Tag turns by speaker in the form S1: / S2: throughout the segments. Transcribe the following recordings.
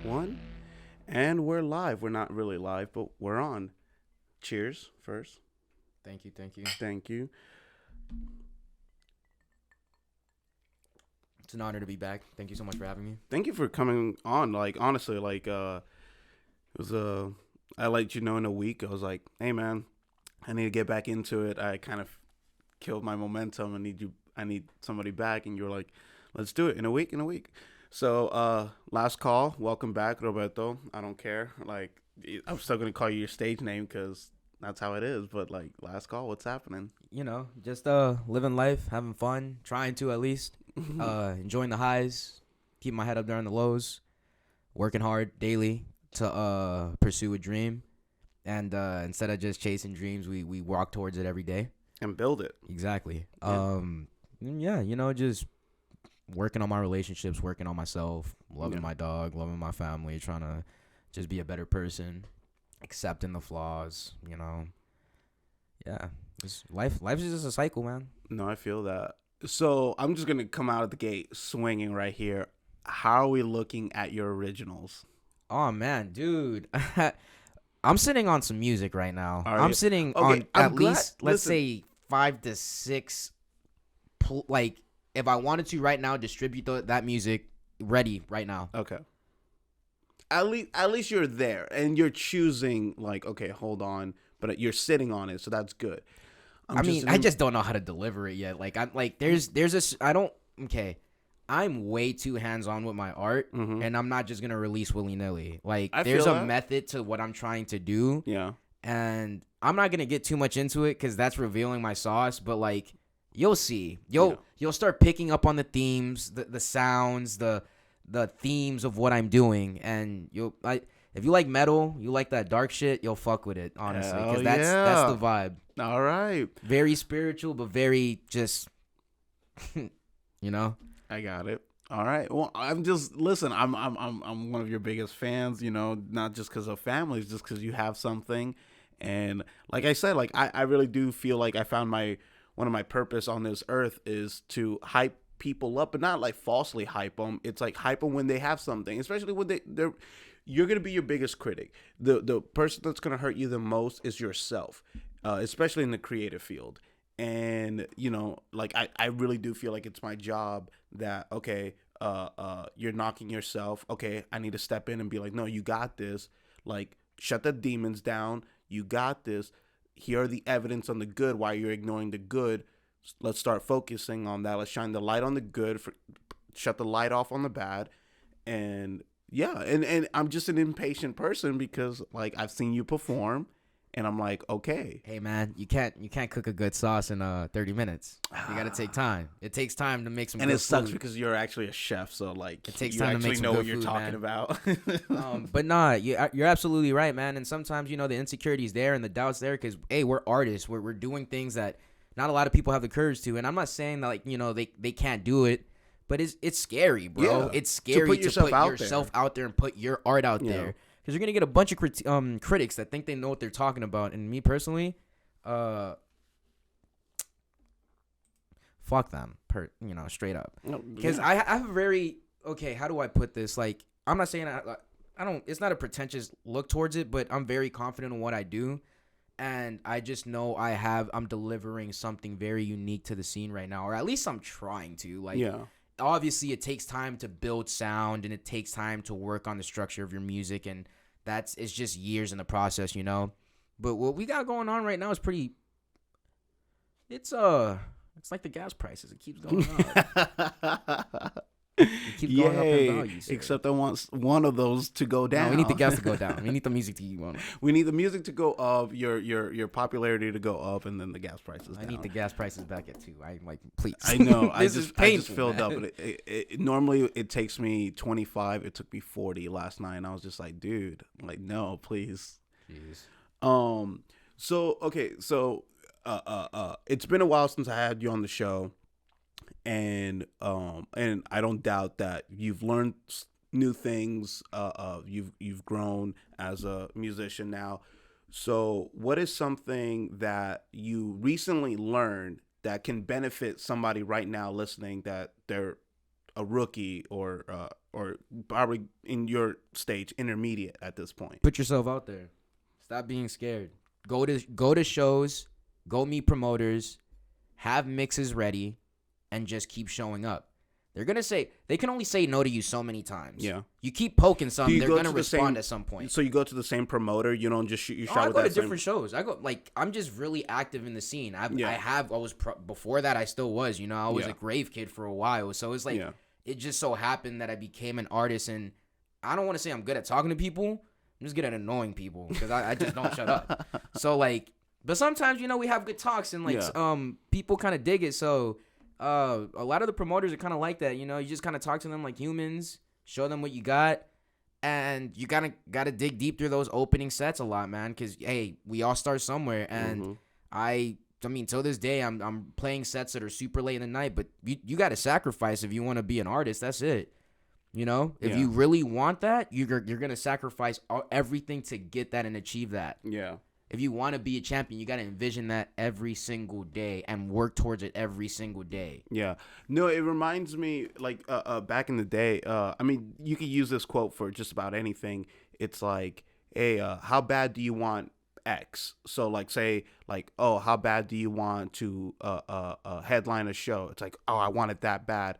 S1: one. And we're live. We're not really live, but we're on. Cheers first.
S2: Thank you, thank you.
S1: Thank you.
S2: It's an honor to be back. Thank you so much for having me.
S1: Thank you for coming on. Like, honestly, it was I let you know in a week. I was like, hey, man, I need to get back into it. I kind of killed my momentum. I need somebody back. And you were like, let's do it in a week. So, last call. Welcome back, Roberto. I don't care. Like, I'm still going to call you your stage name because that's how it is. But, like, last call, what's happening?
S2: You know, just living life, having fun, trying to at least, enjoying the highs, keeping my head up during the lows, working hard daily to pursue a dream. And instead of just chasing dreams, we walk towards it every day.
S1: And build it.
S2: Exactly.
S1: Yeah.
S2: Just working on my relationships, working on myself, loving my dog, loving my family, trying to just be a better person, accepting the flaws, you know. Yeah. Life is just a cycle, man.
S1: No, I feel that. So I'm just going to come out of the gate swinging right here. How are we looking at your originals?
S2: Oh, man, dude. I'm sitting on some music right now.
S1: I'm
S2: sitting
S1: okay,
S2: on
S1: at
S2: least, let's say, 5 to 6, like, if I wanted to right now, distribute that music ready right now.
S1: Okay. At least you're there and you're choosing, like, okay, hold on, but you're sitting on it, so that's good.
S2: I just don't know how to deliver it yet. Like, I'm like, I'm way too hands-on with my art, and I'm not just gonna release willy-nilly. Like, there's a method to what I'm trying to do.
S1: Yeah.
S2: And I'm not gonna get too much into it because that's revealing my sauce. But like, you'll see. You'll start picking up on the themes, the sounds, the themes of what I'm doing, and if you like metal, you like that dark shit, you'll fuck with it, honestly, because that's the vibe.
S1: All right.
S2: Very spiritual, but very just, you know.
S1: I got it. All right. Well, I'm one of your biggest fans. You know, not just because of families, just because you have something, and like I said, like I really do feel like I found one of my purpose on this earth is to hype people up, but not like falsely hype them. It's like hype them when they have something, especially when they're. You're gonna be your biggest critic. The person that's gonna hurt you the most is yourself, especially in the creative field. And you know, like I really do feel like it's my job that you're knocking yourself. Okay, I need to step in and be like, no, you got this. Like, shut the demons down. You got this. Here are the evidence on the good. Why you're ignoring the good. Let's start focusing on that. Let's shine the light on the good. Shut the light off on the bad. And yeah, and I'm just an impatient person because like I've seen you perform, and I'm like, okay.
S2: Hey man, you can't cook a good sauce in 30 minutes. You gotta take time. It takes time to make some.
S1: And
S2: good
S1: it sucks
S2: food.
S1: Because you're actually a chef, so like
S2: it takes
S1: you
S2: time
S1: actually
S2: to make some
S1: know
S2: good
S1: what you're
S2: food,
S1: talking
S2: man.
S1: about.
S2: But nah, you're absolutely right, man. And sometimes the insecurity's there and the doubt's there because hey, we're artists. We're doing things that not a lot of people have the courage to. And I'm not saying that like they can't do it. But it's scary, bro.
S1: Yeah,
S2: it's scary to put yourself out there and put your art out there. Because you're going to get a bunch of critics that think they know what they're talking about. And me personally, fuck them, straight up. Because I have a very, how do I put this? Like, I'm not saying I don't, it's not a pretentious look towards it, but I'm very confident in what I do. And I just know I'm delivering something very unique to the scene right now. Or at least I'm trying to. Like, obviously it takes time to build sound and it takes time to work on the structure of your music, and it's just years in the process, but what we got going on right now is it's like the gas prices. It keeps going up. It keeps going up in value, sir.
S1: Except I want one of those to go down.
S2: No, we need the gas to go down. We need the music to keep going.
S1: We need the music to go up, your popularity to go up, and then the gas prices down.
S2: I need the gas prices back at 2. I like, please.
S1: I know. I
S2: just
S1: filled up, but normally it takes me 25. It took me 40 last night, and I was just like, dude, like, no, please.
S2: Jeez.
S1: So it's been a while since I had you on the show. And I don't doubt that you've learned new things. You've grown as a musician now. So what is something that you recently learned that can benefit somebody right now listening that they're a rookie or probably in your stage intermediate at this point.
S2: Put yourself out there. Stop being scared. Go to shows, go meet promoters, have mixes ready, and just keep showing up. They're gonna say they can only say no to you so many times.
S1: Yeah.
S2: You keep poking something, they're gonna respond
S1: same,
S2: at some point.
S1: So you go to the same promoter. You don't just shoot your shot.
S2: I go to different shows. I go I'm just really active in the scene. I was before that. I still was. I was a grave kid for a while. So it's like it just so happened that I became an artist, and I don't want to say I'm good at talking to people. I'm just good at annoying people because I just don't shut up. So like, but sometimes we have good talks and like people kind of dig it. So. A lot of the promoters are kind of like that, you just kind of talk to them like humans, show them what you got, and you gotta dig deep through those opening sets a lot, man, because hey, we all start somewhere, and I mean, till this day, I'm playing sets that are super late in the night, but you gotta sacrifice if you want to be an artist. That's it. If you really want that, you're gonna sacrifice everything to get that and achieve that.
S1: Yeah.
S2: If you want to be a champion, you got to envision that every single day and work towards it every single day.
S1: Yeah. No, it reminds me like back in the day. I mean, you could use this quote for just about anything. It's like, hey, how bad do you want X? So like say like, oh, how bad do you want to headline a show? It's like, oh, I want it that bad.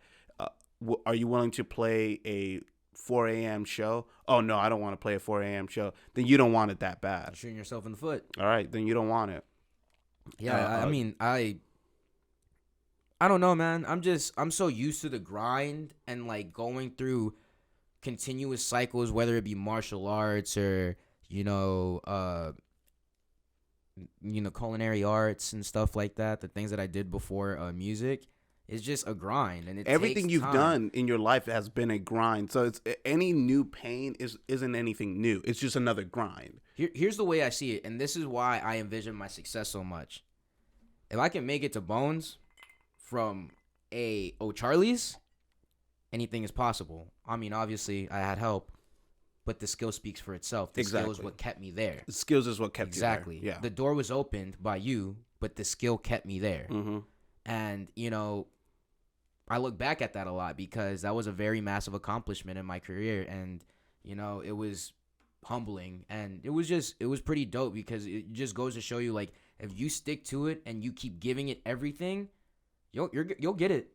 S1: Are you willing to play a 4 a.m. show? Oh, no, I don't want to play a 4 a.m. show. Then you don't want it that bad.
S2: You're shooting yourself in the foot.
S1: All right, then you don't want it.
S2: Yeah, I mean, I don't know, man. I'm so used to the grind and like going through continuous cycles, whether it be martial arts or, culinary arts and stuff like that, the things that I did before music. It's just a grind, and
S1: everything you've
S2: time.
S1: done in your life has been a grind. So it's any new pain isn't anything new. It's just another grind.
S2: Here's the way I see it, and this is why I envision my success so much. If I can make it to Bones from O'Charlie's, anything is possible. I mean, obviously, I had help, but the skill speaks for itself. The skill is what kept me there.
S1: The skills is what kept
S2: you there. Exactly. Yeah. The door was opened by you, but the skill kept me there.
S1: Mm-hmm.
S2: And, I look back at that a lot because that was a very massive accomplishment in my career, and it was humbling, and it was pretty dope because it just goes to show you, like, if you stick to it and you keep giving it everything, you'll get it.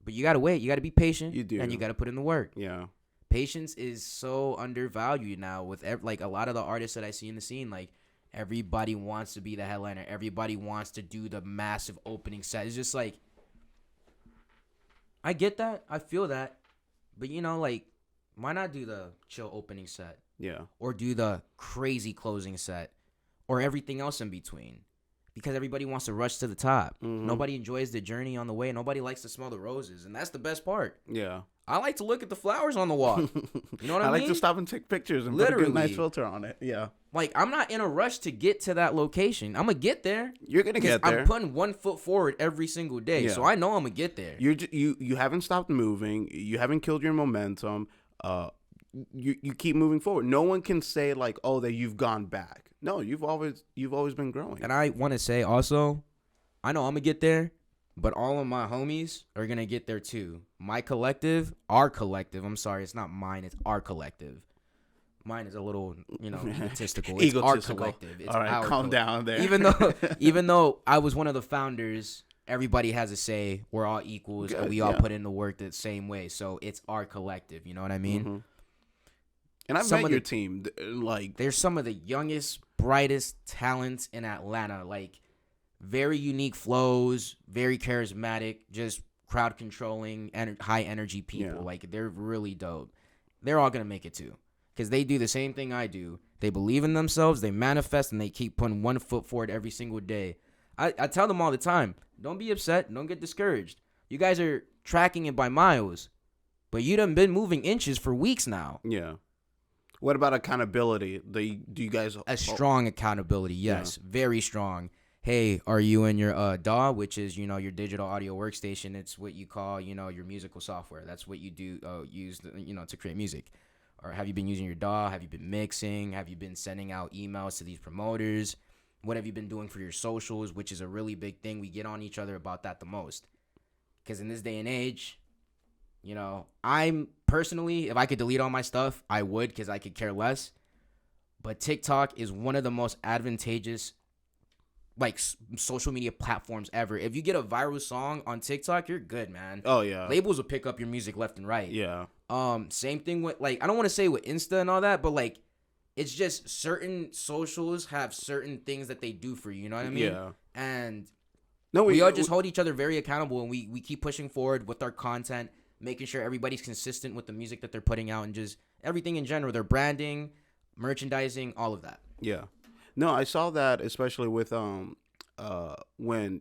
S2: But you gotta wait, you gotta be patient,
S1: you do,
S2: and you gotta put in the work.
S1: Yeah,
S2: patience is so undervalued now with like a lot of the artists that I see in the scene. Like, everybody wants to be the headliner, everybody wants to do the massive opening set. It's just like, I get that. I feel that. But, like, why not do the chill opening set?
S1: Yeah.
S2: Or do the crazy closing set? Or everything else in between? Because everybody wants to rush to the top.
S1: Mm-hmm.
S2: Nobody enjoys the journey on the way. Nobody likes to smell the roses. And that's the best part.
S1: Yeah.
S2: I like to look at the flowers on the wall. You know what I mean?
S1: I like to stop and take pictures and put a good nice filter on it. Yeah.
S2: Like, I'm not in a rush to get to that location. I'm going to get there.
S1: You're going to get there.
S2: I'm putting 1 foot forward every single day. Yeah. So I know I'm going to get there.
S1: You haven't stopped moving. You haven't killed your momentum. You keep moving forward. No one can say like, oh, that you've gone back. No, you've always been growing.
S2: And I want to say also, I know I'm going to get there. But all of my homies are going to get there too. My collective, our collective. I'm sorry, it's not mine. It's our collective. Mine is a little, egotistical. It's our collective. It's
S1: all right, calm down there.
S2: Even though I was one of the founders, everybody has a say. We're all equals. Good, and we all put in the work the same way. So it's our collective. You know what I mean?
S1: Mm-hmm. And I've met your team. Like,
S2: they're some of the youngest, brightest talents in Atlanta. Like, very unique flows, very charismatic, just crowd controlling, and high energy people. Yeah. Like, they're really dope. They're all gonna make it too, because they do the same thing I do. They believe in themselves, they manifest, and they keep putting 1 foot forward every single day. I tell them all the time, don't be upset, don't get discouraged. You guys are tracking it by miles, but you done been moving inches for weeks now.
S1: Yeah. What about accountability? Do you guys
S2: a strong accountability? Yes, very strong. Hey, are you in your DAW, which is, your digital audio workstation? It's what you call, your musical software. That's what you do use, to create music. Or have you been using your DAW? Have you been mixing? Have you been sending out emails to these promoters? What have you been doing for your socials, which is a really big thing. We get on each other about that the most. Because in this day and age, You know, I'm personally, if I could delete all my stuff, I would, because I could care less. But TikTok is one of the most advantageous, like, social media platforms ever. If you get a viral song on TikTok, you're good, man.
S1: Oh yeah.
S2: Labels will pick up your music left and right.
S1: Yeah.
S2: Same thing with, like, I don't want to say with Insta and all that, but like, it's just certain socials have certain things that they do for you. You know what I mean?
S1: Yeah.
S2: And
S1: no,
S2: we all just hold each other very accountable, and we keep pushing forward with our content, making sure everybody's consistent with the music that they're putting out, and just everything in general, their branding, merchandising, all of that.
S1: Yeah. No, I saw that especially with when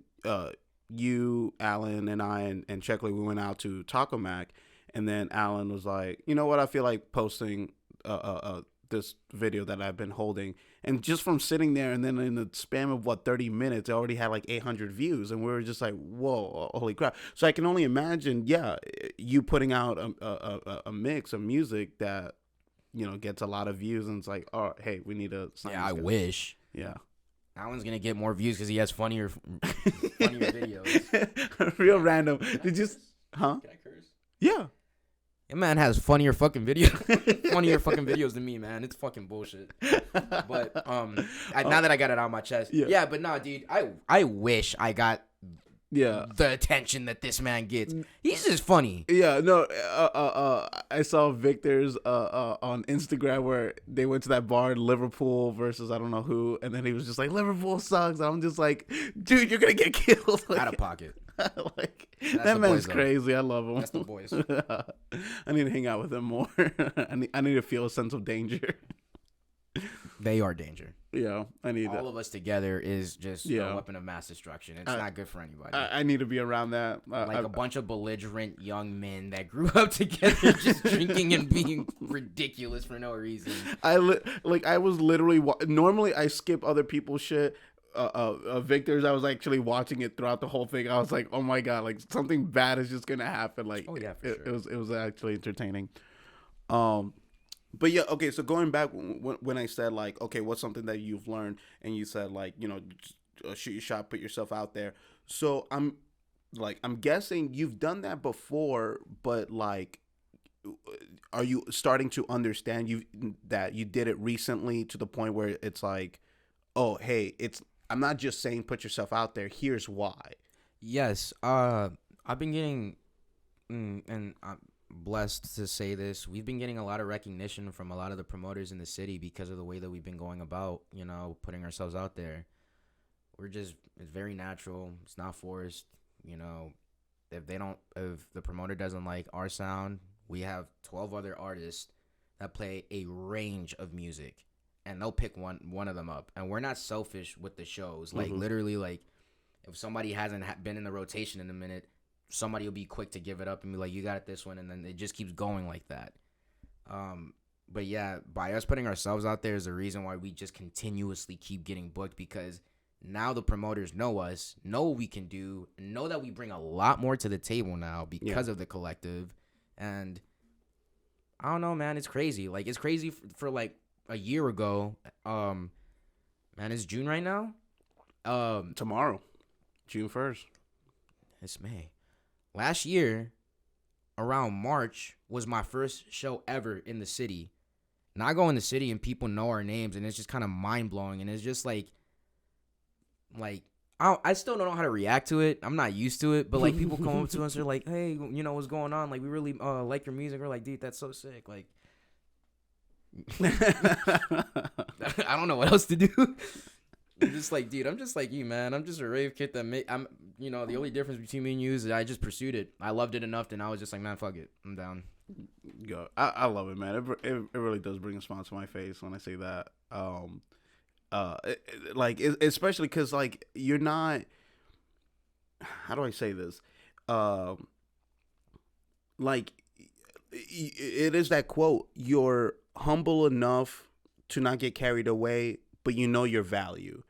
S1: you, Alan, and I and Checkley, we went out to Taco Mac, and then Alan was like, you know what, I feel like posting this video that I've been holding, and just from sitting there, and then in the span of 30 minutes, it already had like 800 views, and we were just like, whoa, holy crap. So I can only imagine, you putting out a mix of music that, you know, gets a lot of views, and it's like, oh, hey, we need to sign.
S2: Yeah, I wish.
S1: Yeah.
S2: Alan's gonna get more views because he has funnier videos.
S1: Real random. Did you? Huh?
S2: Can I curse?
S1: Yeah.
S2: That man has funnier fucking videos than me, man. It's fucking bullshit. But now that I got it out of my chest, yeah. But no, dude, I wish I got the attention that this man gets. He's just funny.
S1: Yeah, no. I saw Victor's on Instagram where they went to that bar in Liverpool versus I don't know who, and then he was just like, Liverpool sucks. I'm just like, dude, you're gonna get killed. Like,
S2: out of pocket.
S1: Like, that man's crazy. I love him.
S2: That's the boys.
S1: I need to hang out with him more. I need to feel a sense of danger.
S2: They are danger.
S1: Yeah, I need
S2: all of us together is just a weapon of mass destruction. It's not good for anybody.
S1: I need to be around that.
S2: A bunch of belligerent young men that grew up together, just drinking and being ridiculous for no reason. I
S1: was literally normally I skip other people's shit. Victor's, I was actually watching it throughout the whole thing. I was like, oh my god, like something bad is just gonna happen. Like,
S2: oh yeah, for sure.
S1: It was actually entertaining. But yeah, okay. So going back when I said like, okay, what's something that you've learned, and you said like, you know, shoot your shot, put yourself out there. So I'm guessing you've done that before, but like, are you starting to understand that you did it recently to the point where it's like, oh, hey, I'm not just saying put yourself out there. Here's why.
S2: Yes. I've been getting, and I'm blessed to say this, we've been getting a lot of recognition from a lot of the promoters in the city because of the way that we've been going about, you know, putting ourselves out there. It's very natural. It's not forced. You know, if the promoter doesn't like our sound, we have 12 other artists that play a range of music, and they'll pick one of them up. And we're not selfish with the shows. Like, literally, like, if somebody hasn't been in the rotation in a minute, somebody will be quick to give it up and be like, you got it this one, and then it just keeps going like that. But yeah, by us putting ourselves out there is the reason why we just continuously keep getting booked, because now the promoters know us, know what we can do, know that we bring a lot more to the table now because of the collective. And I don't know, man, it's crazy. Like, it's crazy for like a year ago. Man, it's June right now.
S1: Tomorrow, June 1st.
S2: It's May. Last year, around March, was my first show ever in the city. Now I go in the city and people know our names, and it's just kind of mind blowing. And it's just like I still don't know how to react to it. I'm not used to it, but like people come up to us, they're like, "Hey, you know what's going on? Like, we really like your music." We're like, "Dude, that's so sick!" Like, I don't know what else to do. I'm just like, dude, I'm just like you, man. I'm just a rave kid that you know, the only difference between me and you is I just pursued it. I loved it enough, and I was just like, man, fuck it, I'm down.
S1: Go. I love it, man. It really does bring a smile to my face when I say that. Especially because like you're not. How do I say this? Like it is that quote. You're humble enough to not get carried away, but you know your value.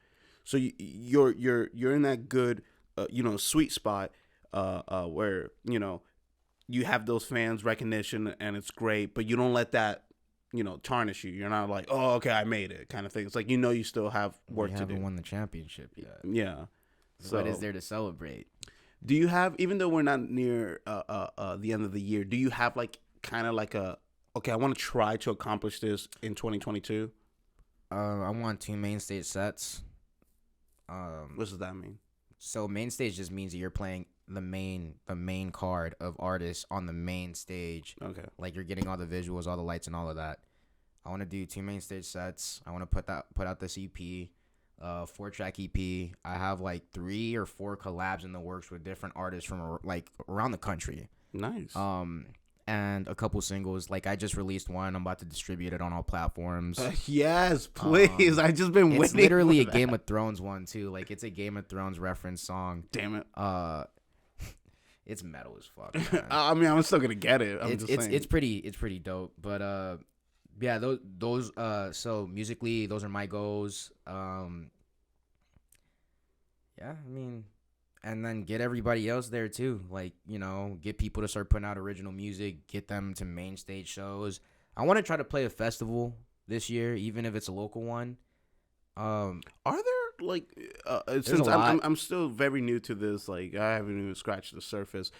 S1: So you're in that good, sweet spot, where you have those fans recognition and it's great, but you don't let that, tarnish you. You're not like, oh, okay, I made it kind of thing. It's like, you still have work to do.
S2: You haven't won the championship yet.
S1: Yeah.
S2: So what is there to celebrate?
S1: Do you have, even though we're not near the end of the year, do you have like kind of like okay, I want to try to accomplish this in 2022?
S2: I want 2 main stage sets.
S1: What does that mean?
S2: So main stage just means that you're playing the main card of artists on the main stage.
S1: Okay.
S2: Like you're getting all the visuals, all the lights, and all of that. I want to do 2 main stage sets. I want to put out this EP, 4-track EP. I have like 3 or 4 collabs in the works with different artists from like around the country.
S1: Nice.
S2: And a couple singles. Like I just released one. I'm about to distribute it on all platforms.
S1: Yes, please. I just been waiting.
S2: It's literally a Game of Thrones one too. Like it's a Game of Thrones reference song.
S1: Damn it.
S2: It's metal as fuck. Man.
S1: I mean, I'm still gonna get it.
S2: It's pretty dope. But yeah, those so musically, those are my goals. Yeah, I mean, and then get everybody else there too. Like, you know, get people to start putting out original music, get them to main stage shows. I want to try to play a festival this year, even if it's a local one.
S1: Are there like
S2: since
S1: I'm still very new to this, like I haven't even scratched the surface.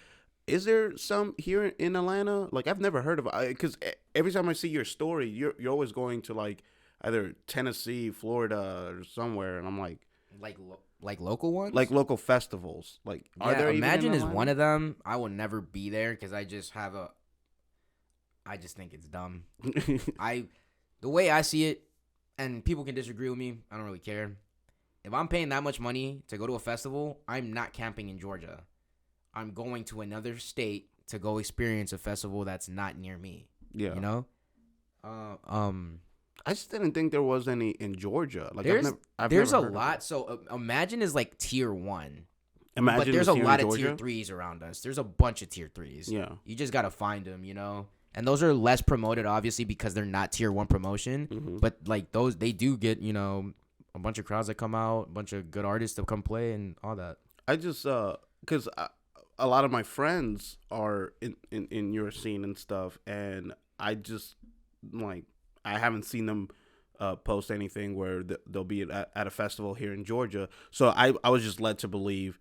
S1: Is there some here in Atlanta? Like I've never heard of it, because every time I see your story, you're always going to like either Tennessee, Florida, or somewhere, and I'm like
S2: local ones,
S1: like local festivals. Like, are there?
S2: Imagine is one of them. I will never be there because I just think it's dumb. The way I see it, and people can disagree with me. I don't really care. If I'm paying that much money to go to a festival, I'm not camping in Georgia. I'm going to another state to go experience a festival that's not near me.
S1: Yeah.
S2: You know?
S1: I just didn't think there was any in Georgia. Like
S2: there's a lot. So Imagine is like tier 1.
S1: Imagine,
S2: but there's a lot of tier 3s around us. There's a bunch of tier 3s.
S1: Yeah.
S2: You just got to find them, you know? And those are less promoted, obviously, because they're not tier 1 promotion.
S1: Mm-hmm.
S2: But like those, they do get, you know, a bunch of crowds that come out, a bunch of good artists to come play and all that.
S1: I just, because a lot of my friends are in your scene and stuff, and I just, like, I haven't seen them post anything where they'll be at a festival here in Georgia. So I was just led to believe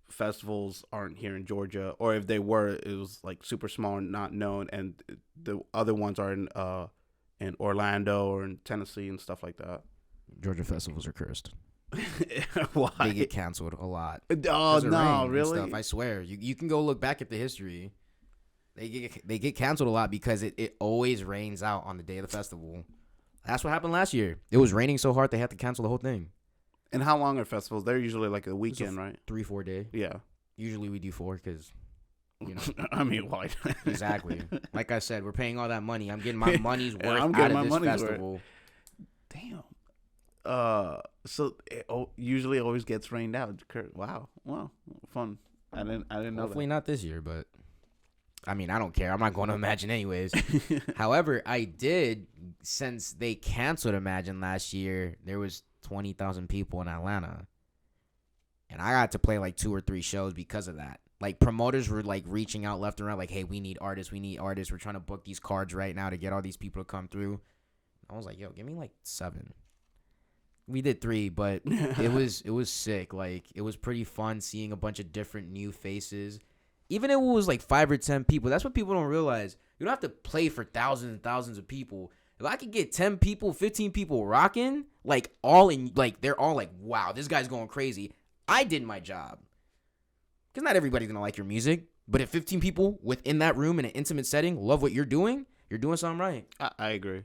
S1: festivals aren't here in Georgia, or if they were, it was like super small and not known, and the other ones are in Orlando or in Tennessee and stuff like that.
S2: Georgia festivals are cursed.
S1: Why?
S2: They get canceled a lot.
S1: Oh no, really?
S2: Stuff. I swear. You can go look back at the history. They get canceled a lot because it always rains out on the day of the festival. That's what happened last year. It was raining so hard they had to cancel the whole thing.
S1: And how long are festivals? They're usually like a weekend, right?
S2: 3-4 day.
S1: Yeah.
S2: Usually we do 4 because, you know.
S1: I mean, why?
S2: Exactly. Like I said, we're paying all that money. I'm getting my money's worth out of this festival.
S1: Damn. So it usually always gets rained out. Wow, fun. I didn't know.
S2: Hopefully not this year, but I mean, I don't care. I'm not going to Imagine anyways. However, I did, since they canceled Imagine last year, there was 20,000 people in Atlanta, and I got to play like 2 or 3 shows because of that. Like promoters were like reaching out left and right, like, "Hey, we need artists. We're trying to book these cards right now to get all these people to come through." I was like, "Yo, give me like 7." We did 3, but it was sick. Like, it was pretty fun seeing a bunch of different new faces. Even if it was like 5 or 10 people, that's what people don't realize. You don't have to play for thousands and thousands of people. If I could get 10 people, 15 people rocking, like all in, like they're all like, "Wow, this guy's going crazy." I did my job. Because not everybody's going to like your music. But if 15 people within that room in an intimate setting love what you're doing something right.
S1: I agree.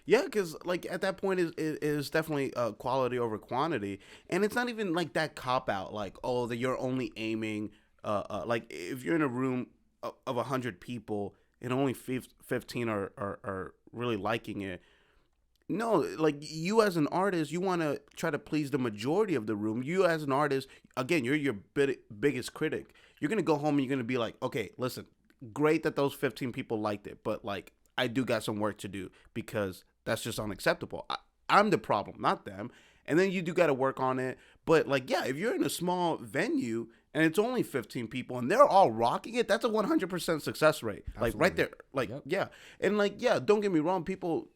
S1: Yeah, because like at that point, it is definitely quality over quantity, and it's not even like that cop out. Like, oh, that you're only aiming. Like if you're in a room of 100 people and only 15 are really liking it. No, like you as an artist, you want to try to please the majority of the room. You as an artist, again, you're your biggest critic. You're gonna go home and you're gonna be like, okay, listen, great that those 15 people liked it, but like I do got some work to do because that's just unacceptable. I'm the problem, not them. And then you do got to work on it. But like, yeah, if you're in a small venue and it's only 15 people and they're all rocking it, that's a 100% success rate. Absolutely. Like right there. Like, yep. Yeah. And like, yeah, don't get me wrong. People,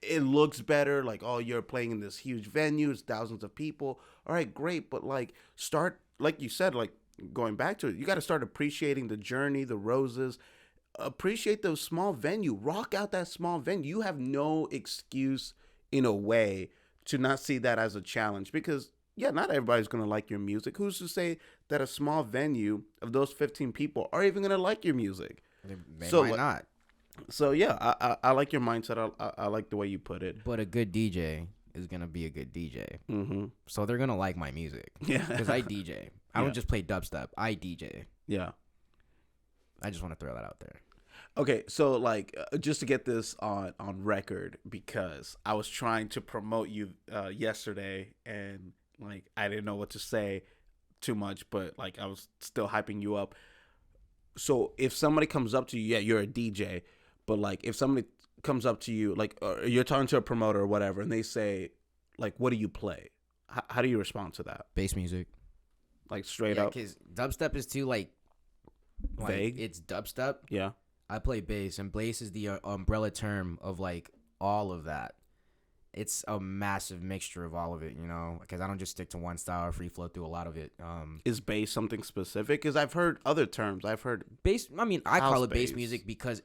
S1: it looks better. Like, oh, you're playing in this huge venue. It's thousands of people. All right, great. But like start like you said, like going back to it, you got to start appreciating the journey, the roses. Appreciate those small venue. Rock out that small venue. You have no excuse in a way to not see that as a challenge because yeah, not everybody's gonna like your music. Who's to say that a small venue of those 15 people are even gonna like your music?
S2: They might not.
S1: So yeah, I like your mindset. I like the way you put it.
S2: But a good DJ is gonna be a good DJ. Mm-hmm. So they're gonna like my music.
S1: Yeah,
S2: because I DJ. I don't just play dubstep. I DJ.
S1: Yeah.
S2: I just want to throw that out there.
S1: Okay, so like just to get this on record, because I was trying to promote you yesterday, and like I didn't know what to say too much, but like I was still hyping you up. So if somebody comes up to you, yeah, you're a DJ, but like if somebody comes up to you, like you're talking to a promoter or whatever, and they say, like, what do you play? How do you respond to that?
S2: Bass music.
S1: Like straight up?
S2: Yeah, because dubstep is too like
S1: vague.
S2: It's dubstep.
S1: Yeah.
S2: I play bass, and bass is the umbrella term of like all of that. It's a massive mixture of all of it, you know, because I don't just stick to one style or free flow through a lot of it.
S1: Is bass something specific? Because I've heard other terms. I've heard
S2: bass. I mean, I call it bass music because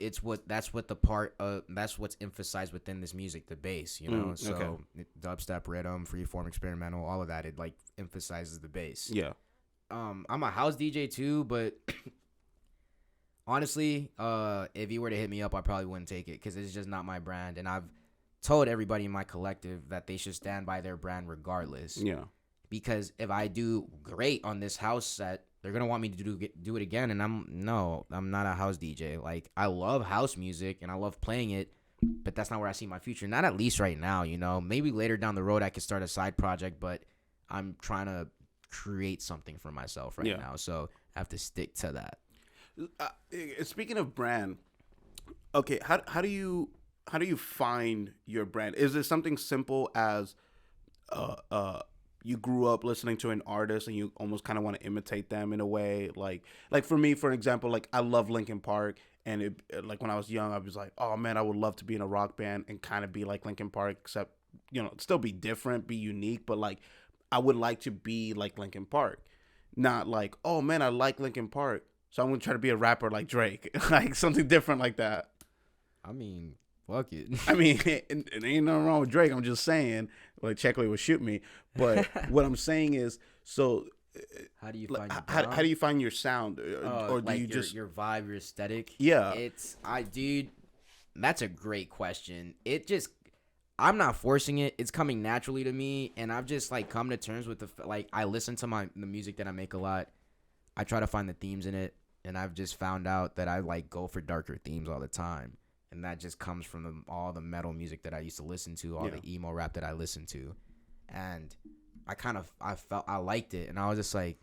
S2: that's what's emphasized within this music, the bass, you know. So dubstep, rhythm, freeform, experimental, all of that, it like emphasizes the bass.
S1: Yeah.
S2: I'm a house DJ too, but honestly, if you were to hit me up, I probably wouldn't take it because it's just not my brand, and I've told everybody in my collective that they should stand by their brand regardless.
S1: Yeah.
S2: Because if I do great on this house set, they're gonna want me to do it again, and I'm not a house DJ. Like, I love house music and I love playing it, but that's not where I see my future. Not at least right now, you know. Maybe later down the road I could start a side project, but I'm trying to create something for myself right now, so I have to stick to that.
S1: Speaking of brand, okay, how do you find your brand? Is it something simple as you grew up listening to an artist and you almost kind of want to imitate them in a way? Like for me, for example, like I love Linkin Park, and it, like when I was young, I was like, oh man, I would love to be in a rock band and kind of be like Linkin Park, except, you know, still be different, be unique, but like I would like to be like Linkin Park. Not like, oh man, I like Linkin Park, so I'm gonna try to be a rapper like Drake. Like something different like that.
S2: I mean, fuck it.
S1: I mean, it ain't nothing wrong with Drake. I'm just saying, like, Checkley would shoot me. But what I'm saying is, so
S2: how do you find
S1: how do you find your sound, or do
S2: like
S1: you just
S2: your vibe, your aesthetic?
S1: Yeah,
S2: dude, that's a great question. I'm not forcing it. It's coming naturally to me, and I've just like come to terms with I listen to the music that I make a lot. I try to find the themes in it, and I've just found out that I like go for darker themes all the time. And that just comes from all the metal music that I used to listen to, all the emo rap that I listened to. And I felt I liked it. And I was just like,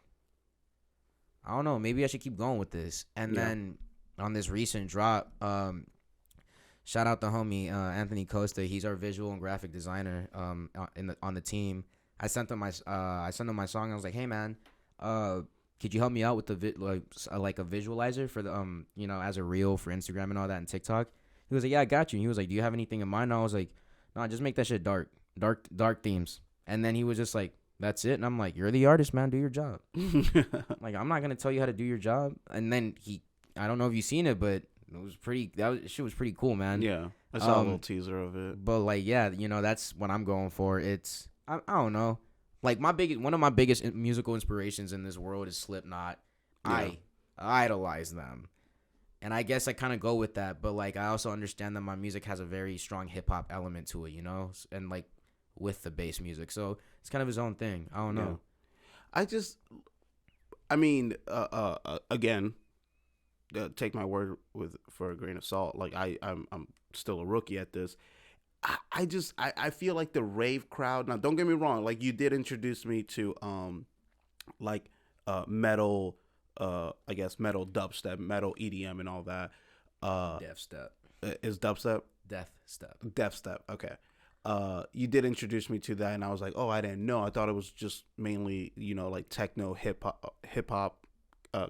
S2: I don't know, maybe I should keep going with this. And then on this recent drop, shout out the homie Anthony Costa. He's our visual and graphic designer on the team. I sent him my song. I was like, hey man, could you help me out with the like a visualizer for the you know, as a reel for Instagram and all that and TikTok? He was like, yeah, I got you. And he was like, do you have anything in mind? And I was like, no, just make that shit dark themes. And then he was just like, that's it. And I'm like, you're the artist, man. Do your job. Like, I'm not going to tell you how to do your job. And then I don't know if you've seen it, but shit was pretty cool, man.
S1: Yeah. I saw a little teaser of it.
S2: But like, yeah, you know, that's what I'm going for. It's, I don't know. Like one of my biggest musical inspirations in this world is Slipknot. Yeah. I idolize them. And I guess I kind of go with that, but like I also understand that my music has a very strong hip hop element to it, you know, and like with the bass music, so it's kind of his own thing. I don't know.
S1: I mean, again, take my word for a grain of salt. Like I'm still a rookie at this. I feel like the rave crowd. Now, don't get me wrong. Like you did introduce me to metal. I guess metal dubstep, metal EDM, and all that.
S2: Death step
S1: is dubstep.
S2: Death step.
S1: Death step. Okay. You did introduce me to that, and I was like, oh, I didn't know. I thought it was just mainly, you know, like techno, hip hop,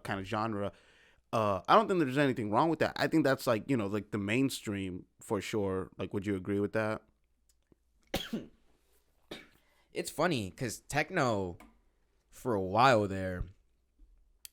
S1: kind of genre. I don't think there's anything wrong with that. I think that's like, you know, like the mainstream for sure. Like, would you agree with that?
S2: It's funny because techno, for a while there,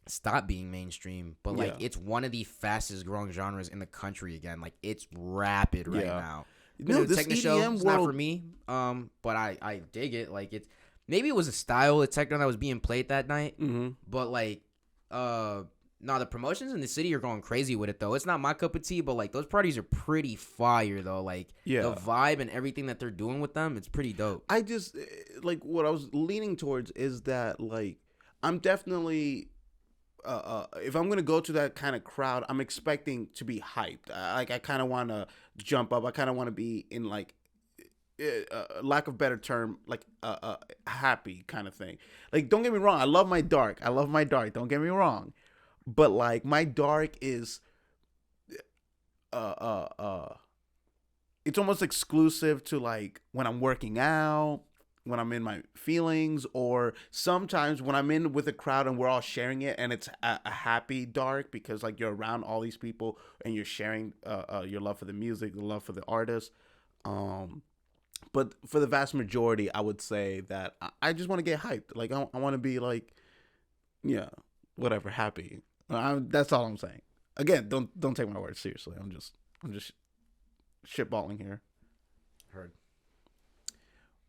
S2: stopped being mainstream, but like
S1: Yeah.
S2: it's one of the fastest growing genres in the country again. Like it's rapid right
S1: Yeah.
S2: now.
S1: No,
S2: The
S1: this
S2: techno
S1: EDM
S2: show is not for
S1: world.
S2: me. But I dig it. Like it's maybe it was a style of techno that was being played that night.
S1: Mm-hmm.
S2: But like no, the promotions in the city are going crazy with it though. It's not my cup of tea, but like those parties are pretty fire though. Like
S1: Yeah.
S2: the vibe and everything that they're doing with them, it's pretty dope.
S1: I just like what I was leaning towards is that like I'm definitely if I'm gonna go to that kind of crowd, I'm expecting to be hyped. Like I kind of want to jump up. I kind of want to be in like lack of better term, like happy kind of thing. Like don't get me wrong, I love my dark. Don't get me wrong, but like my dark is uh uh uh it's almost exclusive to like when I'm working out, when I'm in my feelings, or sometimes when I'm in with a crowd and we're all sharing it and it's a happy dark because like you're around all these people and you're sharing your love for the music, the love for the artist. But for the vast majority, I would say that I just want to get hyped. Like I want to be like, yeah, whatever, happy. That's all I'm saying. Again, don't take my words seriously. I'm just shitballing here.
S2: Heard.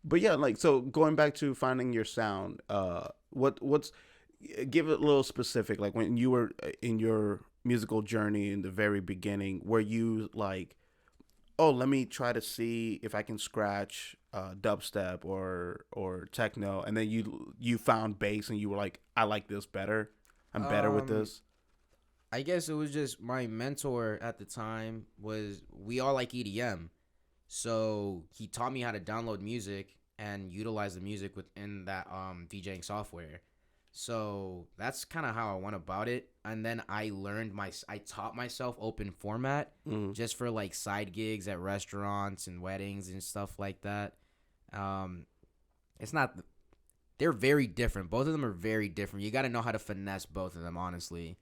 S1: But yeah, like so going back to finding your sound, what's give it a little specific. Like when you were in your musical journey in the very beginning, were you like, oh, let me try to see if I can scratch dubstep or techno, and then you found bass and you were like, I like this better. I'm better with this.
S2: I guess it was just my mentor at the time was we all like EDM. So he taught me how to download music and utilize the music within that DJing software. So that's kind of how I went about it. And then I taught myself open format just for like side gigs at restaurants and weddings and stuff like that. It's not, they're very different. Both of them are very different. You got to know how to finesse both of them, honestly.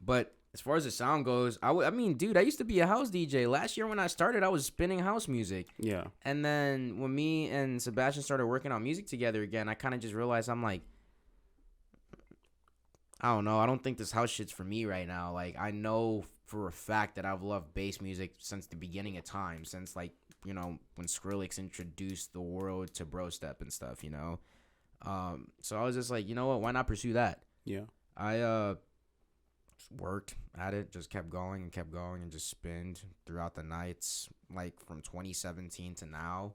S2: But as far as the sound goes, I mean, dude, I used to be a house DJ. Last year when I started, I was spinning house music.
S1: Yeah.
S2: And then when me and Sebastian started working on music together again, I kind of just realized I'm like, I don't know. I don't think this house shit's for me right now. Like, I know for a fact that I've loved bass music since the beginning of time, since like, you know, when Skrillex introduced the world to bro step and stuff, you know. So I was just like, you know what? Why not pursue that?
S1: Yeah.
S2: I worked at it, just kept going and just spinned throughout the nights, like from 2017 to now,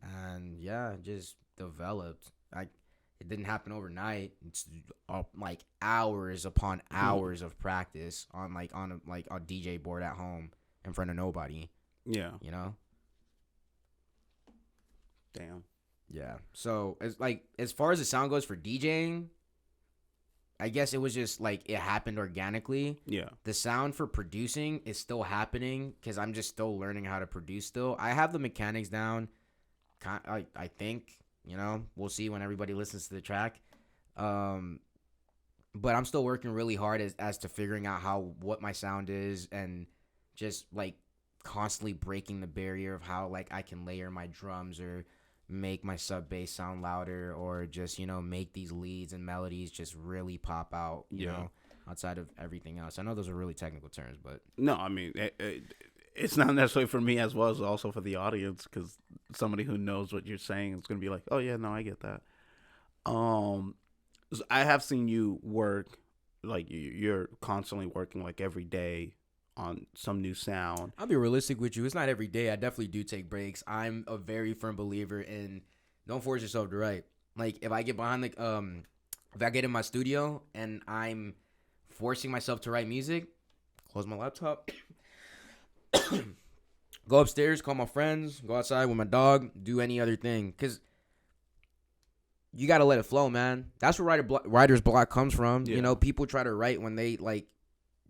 S2: and yeah, just developed. It didn't happen overnight. It's like hours upon hours of practice on a DJ board at home in front of nobody.
S1: Yeah.
S2: You know.
S1: Damn.
S2: Yeah. So as far as the sound goes for DJing, I guess it was just like it happened organically.
S1: Yeah.
S2: The sound for producing is still happening because I'm just still learning how to produce still. I have the mechanics down. I think, you know, we'll see when everybody listens to the track. But I'm still working really hard as to figuring out what my sound is and just like constantly breaking the barrier of how like I can layer my drums or make my sub bass sound louder or just, you know, make these leads and melodies just really pop out, you know, outside of everything else. I know those are really technical terms, but
S1: no, I mean, it's not necessarily for me as well as also for the audience, because somebody who knows what you're saying is going to be like, oh yeah, no, I get that. So I have seen you work, like you're constantly working like every day on some new sound.
S2: I'll be realistic with you. It's not every day. I definitely do take breaks. I'm a very firm believer in don't force yourself to write. Like if I get behind if I get in my studio and I'm forcing myself to write music, close my laptop, go upstairs, call my friends, go outside with my dog, do any other thing. Because you got to let it flow, man. That's where writer's block comes from.
S1: Yeah.
S2: You know, people try to write when they like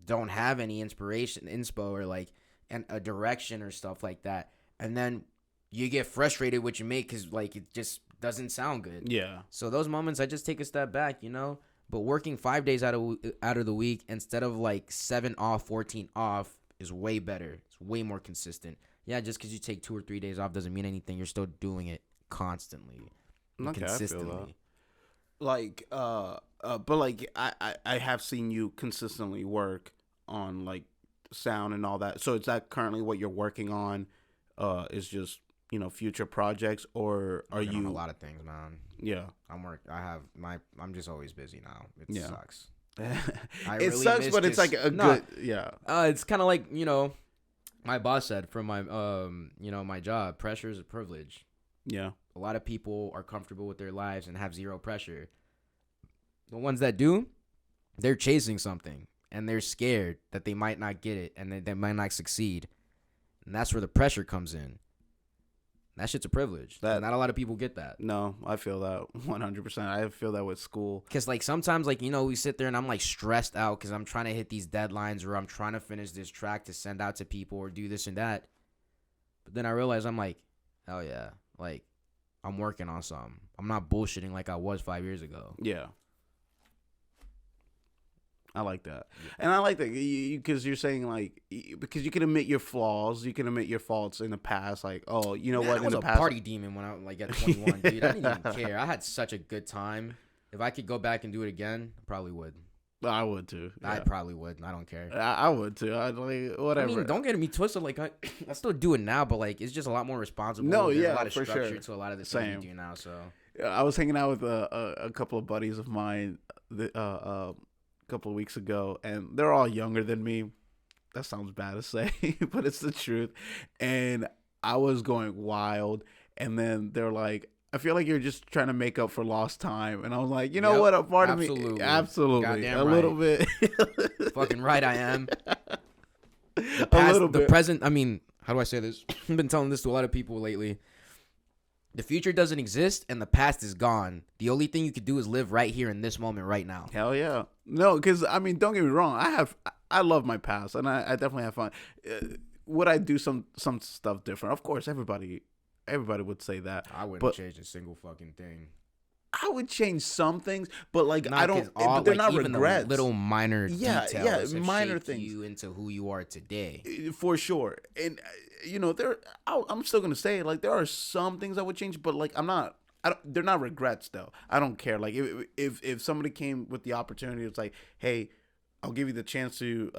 S2: don't have any inspo or like a direction or stuff like that, and then you get frustrated with what you make because like it just doesn't sound good.
S1: Yeah.
S2: So those moments I just take a step back, you know. But working 5 days out of the week instead of like 7 off, 14 off is way better. It's way more consistent. yeah, just because you take 2 or 3 days off doesn't mean anything. You're still doing it constantly and consistently.
S1: Like, but like I have seen you consistently work on like sound and all that. So is that currently what you're working on? Is just future projects, or are you
S2: on a lot of things, man?
S1: Yeah,
S2: I'm just always busy now. It sucks.
S1: It sucks, but it's like a good
S2: It's kind of like my boss said from my my job, pressure is a privilege.
S1: Yeah.
S2: A lot of people are comfortable with their lives and have zero pressure. The ones that do, they're chasing something and they're scared that they might not get it and they might not succeed. And that's where the pressure comes in. That shit's a privilege. Not a lot of people get that.
S1: No, I feel that 100%. I feel that with school.
S2: Because, like, sometimes, like, we sit there and I'm, like, stressed out because I'm trying to hit these deadlines or I'm trying to finish this track to send out to people or do this and that. But then I realize I'm like, hell yeah. Like, I'm working on something. I'm not bullshitting like I was 5 years ago.
S1: Yeah. I like that. And I like that because you're saying, like, because you can admit your flaws, you can admit your faults in the past. Like, oh, you know what?
S2: I was a party demon when I was, like, at 21, dude. I didn't even care. I had such a good time. If I could go back and do it again, I probably would.
S1: I would, too. Yeah.
S2: I probably would. I don't care.
S1: I would, too. I'd like, whatever.
S2: I mean, don't get me twisted. Like, I still do it now, but, like, it's just a lot more responsible.
S1: No,
S2: There's
S1: yeah,
S2: a lot of
S1: for
S2: structure
S1: sure.
S2: to a lot of the things you do now, so.
S1: I was hanging out with a couple of buddies of mine couple of weeks ago, and they're all younger than me. That sounds bad to say, but it's the truth. And I was going wild, and then they're like, I feel like you're just trying to make up for lost time. And I was like, you know what? A part of me, absolutely, a little bit.
S2: Fucking right, I am. The past, the present. I mean, how do I say this? I've been telling this to a lot of people lately. The future doesn't exist and the past is gone. The only thing you could do is live right here in this moment right now.
S1: Hell yeah. No, because, I mean, don't get me wrong. I love my past, and I definitely have fun. Would I do some stuff different? Of course, everybody would say that.
S2: I wouldn't change a single fucking thing.
S1: I would change some things, but like I don't. But they're not regrets.
S2: The little minor details.
S1: Yeah, minor things.
S2: You into who you are today,
S1: for sure. And I'm still gonna say, like, there are some things I would change, but like they're not regrets though. I don't care. Like if somebody came with the opportunity, it's like, hey, I'll give you the chance to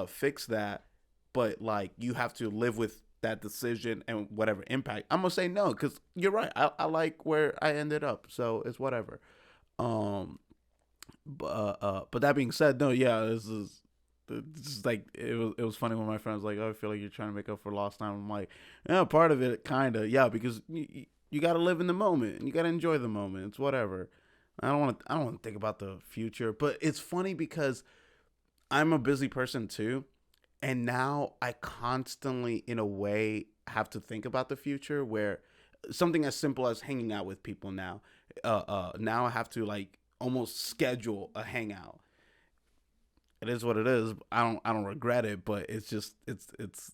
S1: fix that, but like you have to live with that decision and whatever impact. I'm gonna say no, because you're right. I like where I ended up, so it's whatever. But that being said, no, yeah, this is like it was funny when my friend was like, oh, I feel like you're trying to make up for lost time. I'm like, yeah, part of it, kind of, yeah, because you got to live in the moment and you got to enjoy the moment. It's whatever. I don't want to think about the future, but it's funny because I'm a busy person too. And now I constantly, in a way, have to think about the future, where something as simple as hanging out with people now I have to like almost schedule a hangout. It is what it is. I don't regret it, but it's just it's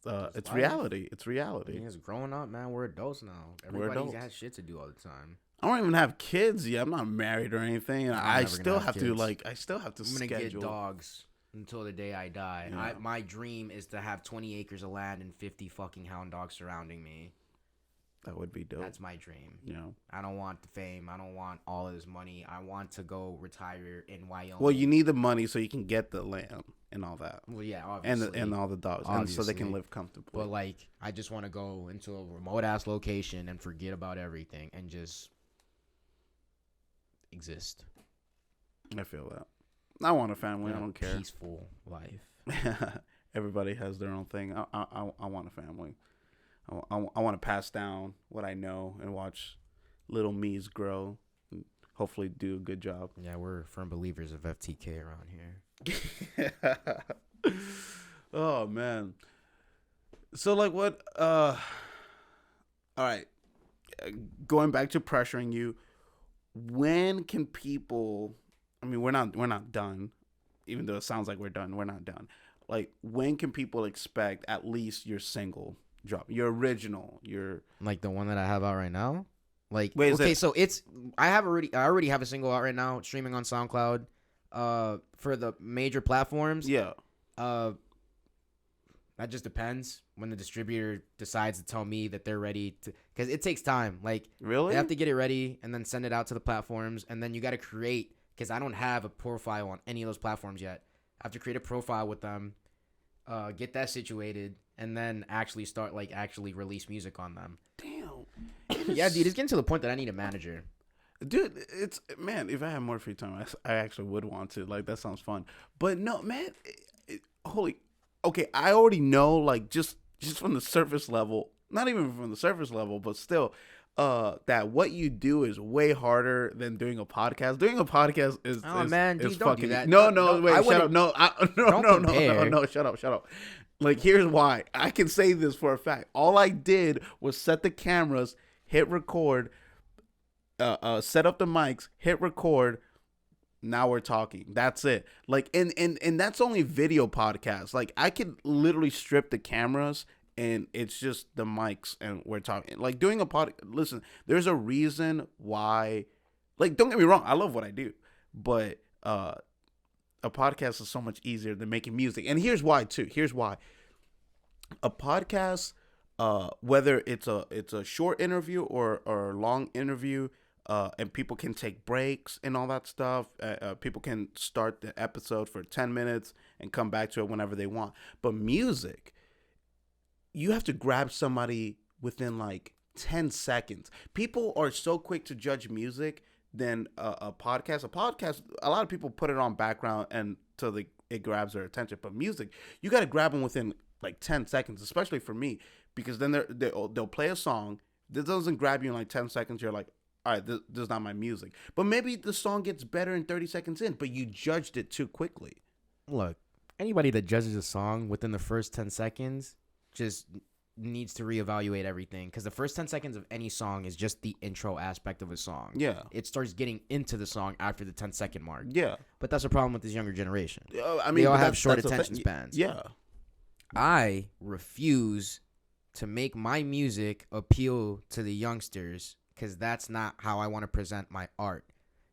S1: reality. It's reality.
S2: It's growing up, man. We're adults now. Everybody has shit to do all the time.
S1: I don't even have kids yet. I'm not married or anything. I still have to
S2: I'm
S1: schedule.
S2: Gonna get dogs until the day I die. Yeah. My dream is to have 20 acres of land and 50 fucking hound dogs surrounding me.
S1: That would be dope.
S2: That's my dream.
S1: Yeah.
S2: I don't want the fame. I don't want all of this money. I want to go retire in Wyoming.
S1: Well, you need the money so you can get the land and all that.
S2: Well, yeah, obviously.
S1: And all the dogs, and so they can live comfortably.
S2: But like, I just want to go into a remote ass location and forget about everything and just exist.
S1: I feel that. I want a family. I don't care.
S2: Peaceful life.
S1: Everybody has their own thing. I want a family. I want to pass down what I know and watch little me's grow and hopefully do a good job.
S2: Yeah, we're firm believers of FTK around here.
S1: Oh, man. So, like, what? All right. Going back to pressuring you, when can people... I mean, we're not done, even though it sounds like we're done. We're not done. Like, when can people expect at least your single drop, your original, your
S2: like the one that I have out right now? Like,
S1: wait,
S2: okay, so it's I already have a single out right now, streaming on SoundCloud, for the major platforms.
S1: Yeah.
S2: That just depends when the distributor decides to tell me that they're ready to, because it takes time. Like,
S1: really,
S2: they have to get it ready and then send it out to the platforms, and then you got to create. Because I don't have a profile on any of those platforms yet. I have to create a profile with them, get that situated, and then actually start actually release music on them.
S1: Damn.
S2: Yeah, dude, it's getting to the point that I need a manager.
S1: Dude, it's, man, if I had more free time, I actually would want to. Like, that sounds fun. But no, man, okay, I already know, like, just from the surface level, not even from the surface level, but still, that what you do is way harder than doing a podcast. Doing a podcast is
S2: man, dude, don't
S1: fucking
S2: do that.
S1: No, wait, shut up. No, shut up. Like, here's why. I can say this for a fact. All I did was set the cameras, hit record, set up the mics, hit record. Now we're talking. That's it. Like, and that's only video podcasts. Like, I could literally strip the cameras and it's just the mics and we're talking. Like, doing a listen, there's a reason why, like, don't get me wrong, I love what I do, but a podcast is so much easier than making music. And here's why too. Here's why. A podcast, whether it's a short interview or a long interview, and people can take breaks and all that stuff. People can start the episode for 10 minutes and come back to it whenever they want. But music, you have to grab somebody within like 10 seconds. People are so quick to judge music than a podcast. A podcast, a lot of people put it on background until it grabs their attention. But music, you got to grab them within like 10 seconds, especially for me, because then they'll play a song. This doesn't grab you in like 10 seconds. You're like, all right, this is not my music. But maybe the song gets better in 30 seconds in, but you judged it too quickly.
S2: Look, anybody that judges a song within the first 10 seconds just needs to reevaluate everything, because the first 10 seconds of any song is just the intro aspect of a song.
S1: Yeah.
S2: It starts getting into the song after the 10-second mark.
S1: Yeah.
S2: But that's a problem with this younger generation.
S1: I mean,
S2: they all have short attention spans.
S1: Yeah.
S2: I refuse to make my music appeal to the youngsters, because that's not how I want to present my art.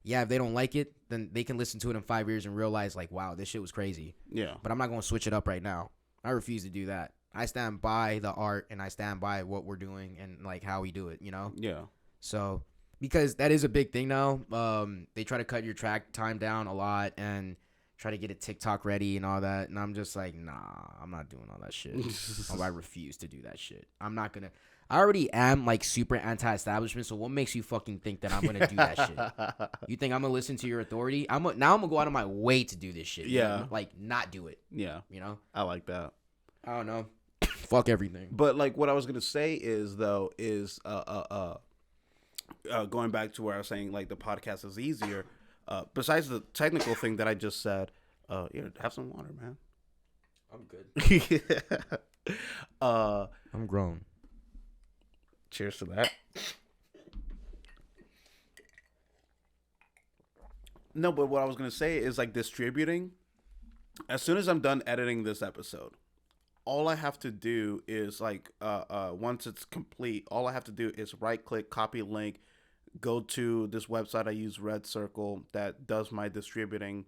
S2: Yeah, if they don't like it, then they can listen to it in 5 years and realize, like, wow, this shit was crazy.
S1: Yeah.
S2: But I'm not going to switch it up right now. I refuse to do that. I stand by the art, and I stand by what we're doing and, like, how we do it, you know?
S1: Yeah.
S2: So, because that is a big thing now. They try to cut your track time down a lot and try to get it TikTok ready and all that. And I'm just like, nah, I'm not doing all that shit. I refuse to do that shit. I'm not going to. I already am, like, super anti-establishment, so what makes you fucking think that I'm going to do that shit? You think I'm going to listen to your authority? Now I'm going to go out of my way to do this shit.
S1: Yeah.
S2: Man. Like, not do it.
S1: Yeah.
S2: You know?
S1: I like that.
S2: I don't know. Fuck everything.
S1: But, like, what I was going to say is, though, going back to where I was saying, like, the podcast is easier, besides the technical thing that I just said, have some water, man.
S2: I'm good.
S1: I'm
S2: grown.
S1: Cheers to that. No, but what I was going to say is, like, distributing. As soon as I'm done editing this episode, all I have to do is, like, once it's complete, all I have to do is right-click, copy link, go to this website I use, Red Circle, that does my distributing,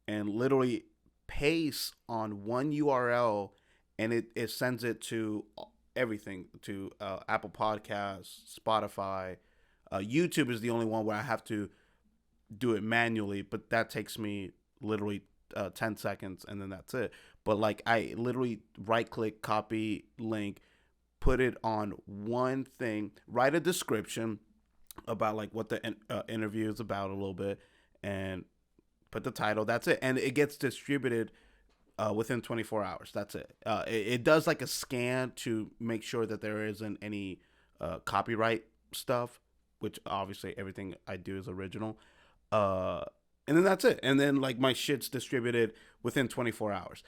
S1: and literally paste on one URL, and it sends it to everything, to Apple Podcasts, Spotify. YouTube is the only one where I have to do it manually, but that takes me literally 10 seconds, and then that's it. But, like, I literally right-click, copy link, put it on one thing, write a description about, like, what the interview is about a little bit, and put the title. That's it. And it gets distributed within 24 hours. That's it. It does, like, a scan to make sure that there isn't any copyright stuff, which obviously everything I do is original. And then that's it. And then, like, my shit's distributed within 24 hours.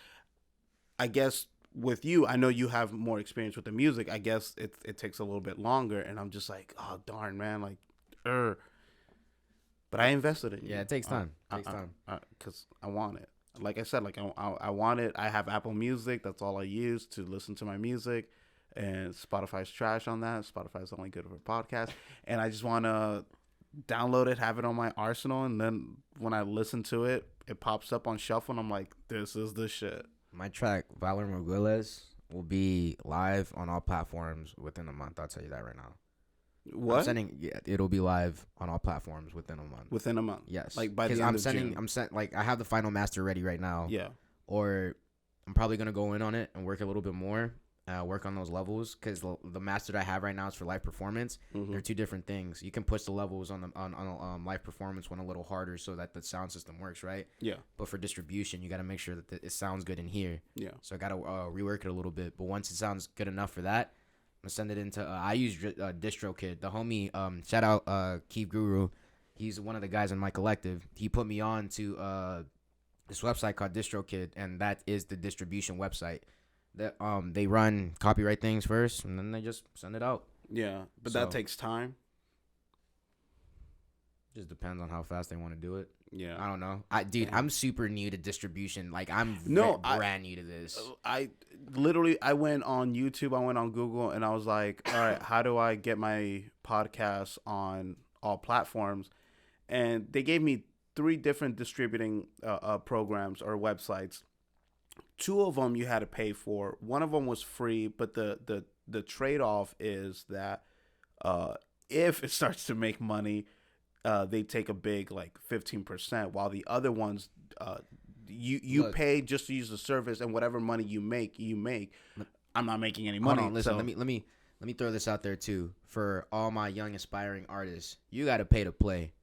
S1: I guess with you, I know you have more experience with the music. I guess it takes a little bit longer, and I'm just like, oh, darn, man, like, But I invested in you.
S2: Yeah, it takes time.
S1: Because I want it. Like I said, like, I want it. I have Apple Music. That's all I use to listen to my music. And Spotify's trash on that. Spotify's only good for podcasts. And I just want to download it, have it on my arsenal, and then when I listen to it, it pops up on shuffle, and I'm like, this is the shit.
S2: My track, Valor Morgueles, will be live on all platforms within a month. I'll tell you that right now.
S1: What?
S2: It'll be live on all platforms within a month.
S1: Within a month.
S2: Yes.
S1: Like by the end of June.
S2: I have the final master ready right now.
S1: Yeah.
S2: Or I'm probably gonna go in on it and work a little bit more. Work on those levels because the master that I have right now is for live performance.
S1: Mm-hmm.
S2: They're two different things. You can push the levels on live performance one a little harder so that the sound system works right.
S1: Yeah.
S2: But for distribution, you got to make sure that it sounds good in here.
S1: Yeah.
S2: So I got to rework it a little bit. But once it sounds good enough for that, I'm gonna send it into. I use DistroKid. The homie, shout out Keith Guru. He's one of the guys in my collective. He put me on to this website called DistroKid, and that is the distribution website. That they run copyright things first, and then they just send it out.
S1: Yeah, but that takes time.
S2: Just depends on how fast they want to do it.
S1: Yeah,
S2: I don't know. I'm super new to distribution. Like I'm brand new to this.
S1: I went on YouTube, I went on Google, and I was like, all right, how do I get my podcast on all platforms? And they gave me 3 different distributing programs or websites. 2 of them you had to pay for. One of them was free, but the trade-off is that if it starts to make money, they take a big 15%, while the other ones you pay just to use the service, and whatever money you make. I'm not making any money.
S2: Hold on, listen, let me throw this out there too for all my young aspiring artists. You got to pay to play.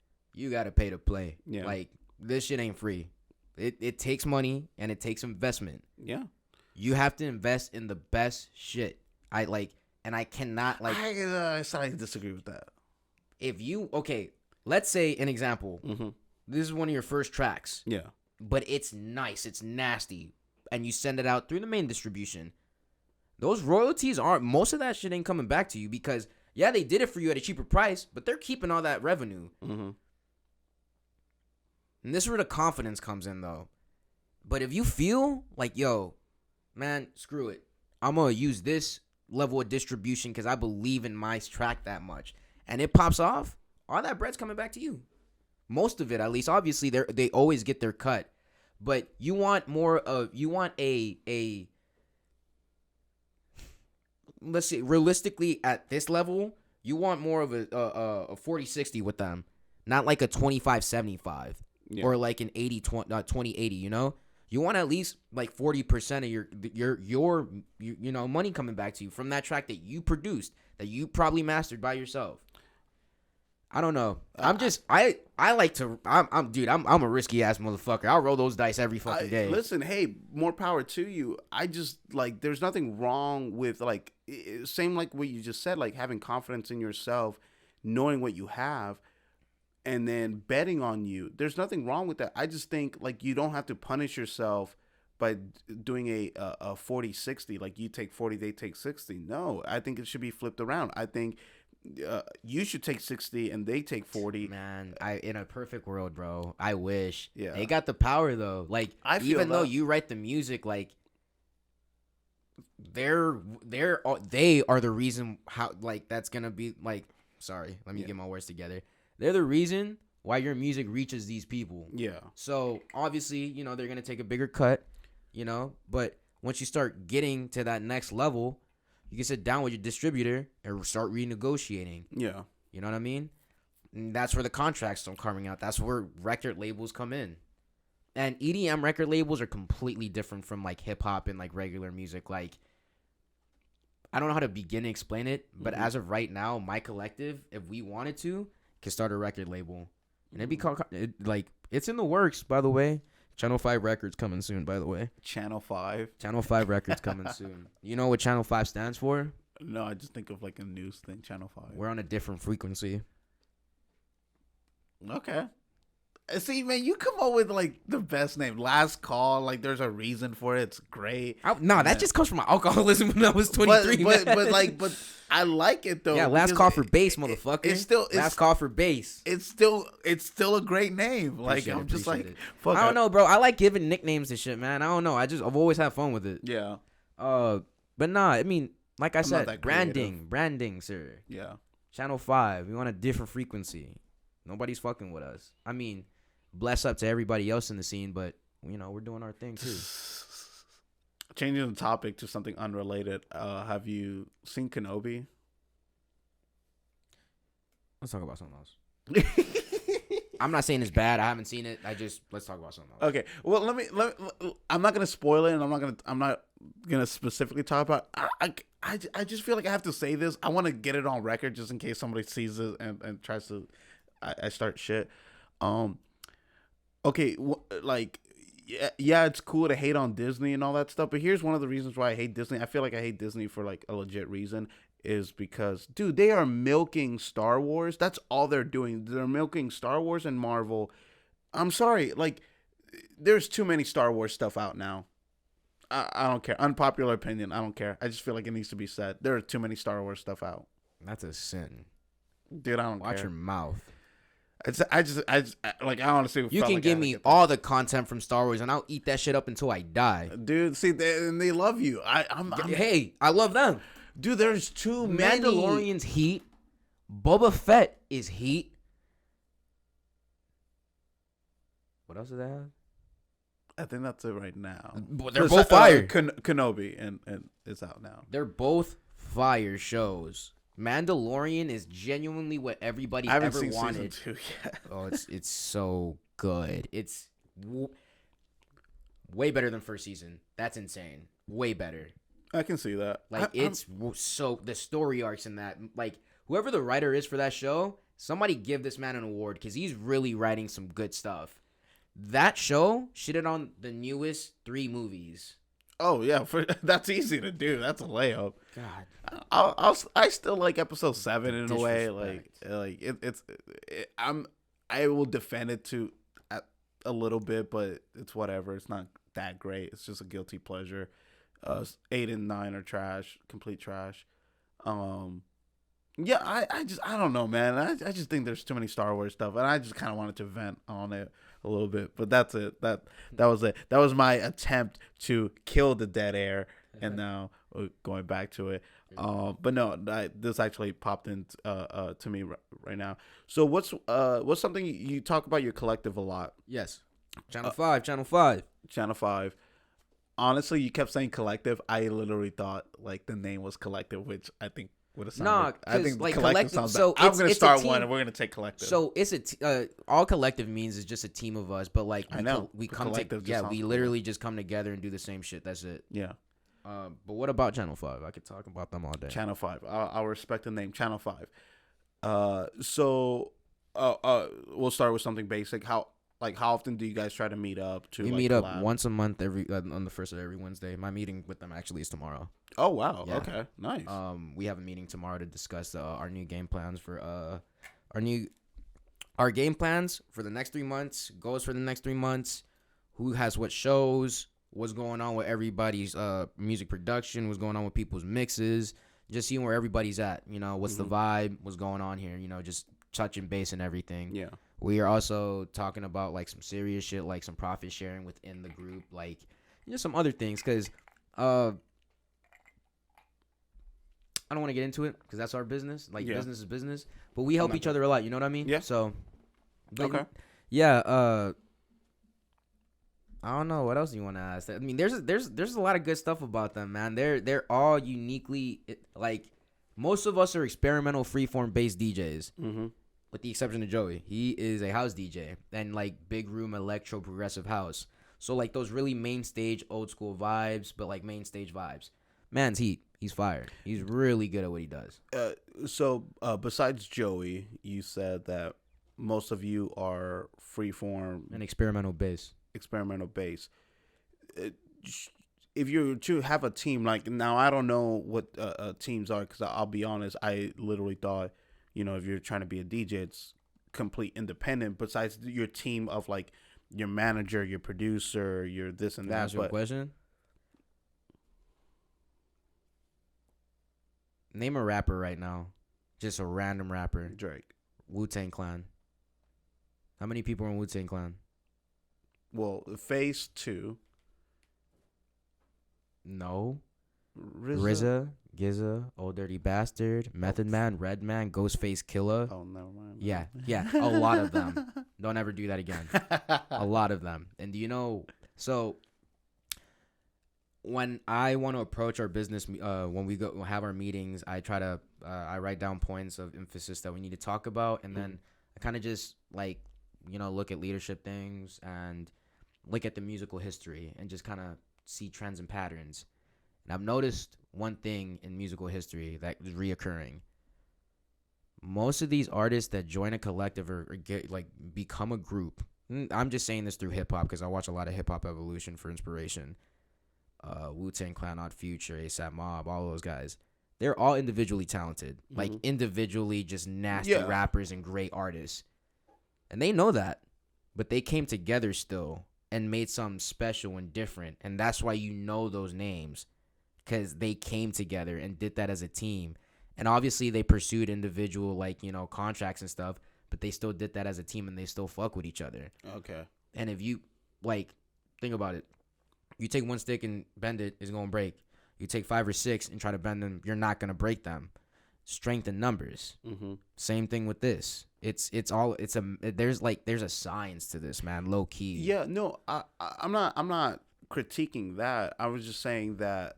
S2: Yeah. Like this shit ain't free. It takes money and it takes investment.
S1: Yeah.
S2: You have to invest in the best shit. I cannot
S1: I slightly disagree with that.
S2: Let's say an example.
S1: Mm-hmm.
S2: This is one of your first tracks.
S1: Yeah.
S2: But it's nice, it's nasty, and you send it out through the main distribution. Those royalties most of that shit ain't coming back to you because they did it for you at a cheaper price, but they're keeping all that revenue.
S1: Mm-hmm.
S2: And this is where the confidence comes in, though. But if you feel like, yo, man, screw it. I'm going to use this level of distribution because I believe in my track that much. And it pops off, all that bread's coming back to you. Most of it, at least. Obviously, they always get their cut. But you want more of, let's see, realistically at this level, you want more of a 40-60 with them. Not like a 25-75. Yeah. Or like an 20-80, you know? You want at least like 40% of your money coming back to you from that track that you produced, that you probably mastered by yourself. I don't know. I'm a risky ass motherfucker. I'll roll those dice every fucking day.
S1: Listen, hey, more power to you. I just there's nothing wrong with same like what you just said, like having confidence in yourself, knowing what you have, and then betting on you. There's nothing wrong with that. I just think you don't have to punish yourself by doing a 40-60. Like you take 40, they take 60. No, I think it should be flipped around. I think you should take 60 and they take 40.
S2: Man, in a perfect world, bro. I wish.
S1: Yeah.
S2: They got the power though. Even though you write the music, they are the reason how that's gonna be sorry, let me get my words together. They're the reason why your music reaches these people.
S1: Yeah.
S2: So obviously, they're going to take a bigger cut, but once you start getting to that next level, you can sit down with your distributor and start renegotiating.
S1: Yeah.
S2: You know what I mean? And that's where the contracts start coming out. That's where record labels come in. And EDM record labels are completely different from hip hop and regular music. I don't know how to begin to explain it, but as of right now, my collective, if we wanted to, can start a record label, and it'd be called it's in the works, by the way. Channel 5 Records coming soon, by the way.
S1: Channel 5
S2: Records coming soon. You know what Channel 5 stands for?
S1: No, I just think of a news thing. Channel 5.
S2: We're on a different frequency.
S1: Okay. See, man, you come up with the best name. Last Call. There's a reason for it. It's great.
S2: That just comes from my alcoholism when I was 23.
S1: But I like it though.
S2: Yeah, Last Call for Bass, motherfucker.
S1: It's still
S2: Last Call for Bass.
S1: It's still a great name. I'm just fuck.
S2: I don't know, bro. I like giving nicknames and shit, man. I don't know. I've always had fun with it.
S1: Yeah.
S2: But nah, I mean, like I said, branding, sir.
S1: Yeah.
S2: Channel 5. We want a different frequency. Nobody's fucking with us. I mean, bless up to everybody else in the scene, but we're doing our thing too.
S1: changing the topic to something unrelated. Have you seen Kenobi?
S2: Let's talk about something else. I'm not saying it's bad. I haven't seen it. Let's talk about something else.
S1: Okay. Well, let me. I'm not gonna spoil it, and I'm not gonna specifically talk about. I just feel like I have to say this. I want to get it on record just in case somebody sees it and tries to. I start shit. Okay. Like, yeah, it's cool to hate on Disney and all that stuff, but here's one of the reasons why I hate Disney. I feel like I hate Disney for like a legit reason. Is because, dude, they are milking Star Wars. That's all they're doing. They're milking Star Wars and Marvel. I'm sorry, like, there's too many Star Wars stuff out now. I don't care. Unpopular opinion. I don't care. I just feel like it needs to be said. There are too many Star Wars stuff out.
S2: That's a sin.
S1: Dude, I don't
S2: Watch
S1: care.
S2: your mouth.
S1: I just like, I honestly
S2: You can give me all the content from Star Wars, and I'll eat that shit up until I die.
S1: Dude, see, they love you.
S2: Hey, I love them.
S1: Dude, there's too many.
S2: Mandalorian's heat. Boba Fett is heat. What else do they have?
S1: I think that's it right now.
S2: They're both fire.
S1: Kenobi and it's out now.
S2: They're both fire shows. Mandalorian is genuinely what everybody ever wanted. I haven't seen season 2 yet. Oh, it's so good. It's way better than first season. That's insane. Way better.
S1: I can see that.
S2: Like, so the story arcs in that, like, whoever the writer is for that show, somebody give this man an award because he's really writing some good stuff. That show shitted on the newest 3 movies.
S1: Oh yeah, that's easy to do. That's a layup.
S2: God,
S1: I still like episode 7 in a way. I will defend it a little bit, but it's whatever. It's not that great. It's just a guilty pleasure. 8 and 9 are trash, complete trash. Yeah, I don't know, man. I just think there's too many Star Wars stuff, and I just kind of wanted to vent on it a little bit. But that's it. That was it. That was my attempt to kill the dead air, and now we're going back to it. But no, this actually popped in to me right now. So what's something you talk about your collective a lot?
S2: Yes, Channel 5.
S1: Honestly, you kept saying collective. I literally thought like the name was collective, which I think would have sounded. I think like collective sounds
S2: so
S1: bad. I'm gonna start one, and we're gonna take collective.
S2: So it's all collective means is just a team of us, but like we come together. We literally just come together and do the same shit. That's it.
S1: Yeah.
S2: But what about Channel 5? I could talk about them all day.
S1: Channel 5. I'll respect the name Channel 5. So we'll start with something basic. How often do you guys try to meet up?
S2: We meet up once a month on the first of every Wednesday. My meeting with them actually is tomorrow.
S1: Oh wow!
S2: Yeah.
S1: Okay, nice.
S2: We have a meeting tomorrow to discuss our new game plans for our game plans for the next 3 months. Goals for the next 3 months. Who has what shows? What's going on with everybody's music production? What's going on with people's mixes? Just seeing where everybody's at. You know, what's the vibe? What's going on here? You know, just touching base and everything.
S1: Yeah.
S2: We are also talking about like some serious shit, like some profit sharing within the group, like some other things. Because I don't want to get into it because that's our business. Like business is business, but we help each other a lot. You know what I mean?
S1: Yeah.
S2: So,
S1: okay.
S2: Yeah. I don't know what else you want to ask. I mean, there's a lot of good stuff about them, man. They're all uniquely like most of us are experimental freeform based DJs.
S1: Mm-hmm.
S2: With the exception of Joey. He is a house DJ and like big room electro progressive house. So like those really main stage old school vibes, but like main stage vibes. Man's heat. He's fire. He's really good at what he does.
S1: So besides Joey, you said that most of you are freeform
S2: and experimental bass.
S1: If you're to have a team, like now, I don't know what teams are because I'll be honest, I literally thought, you know, if you're trying to be a DJ, it's complete independent. Besides your team of like your manager, your producer, your this and that.
S2: Ask your question. Name a rapper right now, just a random rapper.
S1: Drake.
S2: Wu-Tang Clan. How many people are in Wu-Tang Clan?
S1: Well, Phase 2.
S2: No. RZA, GZA, Old Dirty Bastard, Method Man, Redman, Ghostface Killah.
S1: Oh, never mind.
S2: Yeah, a lot of them. Don't ever do that again. A lot of them. And do you know? So when I want to approach our business, when we go have our meetings, I try to I write down points of emphasis that we need to talk about, and then I kind of just like look at leadership things and look at the musical history and just kind of see trends and patterns. And I've noticed one thing in musical history that is reoccurring. Most of these artists that join a collective or get like become a group. I'm just saying this through hip hop because I watch a lot of hip hop evolution for inspiration. Wu-Tang Clan, Odd Future, A$AP Mob, all those guys. They're all individually talented, like individually just nasty rappers and great artists. And they know that, but they came together still and made something special and different. And that's why those names, because they came together and did that as a team. And obviously they pursued individual contracts and stuff, but they still did that as a team and they still fuck with each other.
S1: Okay.
S2: And if you think about it, you take one stick and bend it, it's going to break. You take 5 or 6 and try to bend them, you're not going to break them. Strength in numbers. Same thing with this. There's a science to this, man, low key.
S1: Yeah, no, I'm not critiquing that. I was just saying that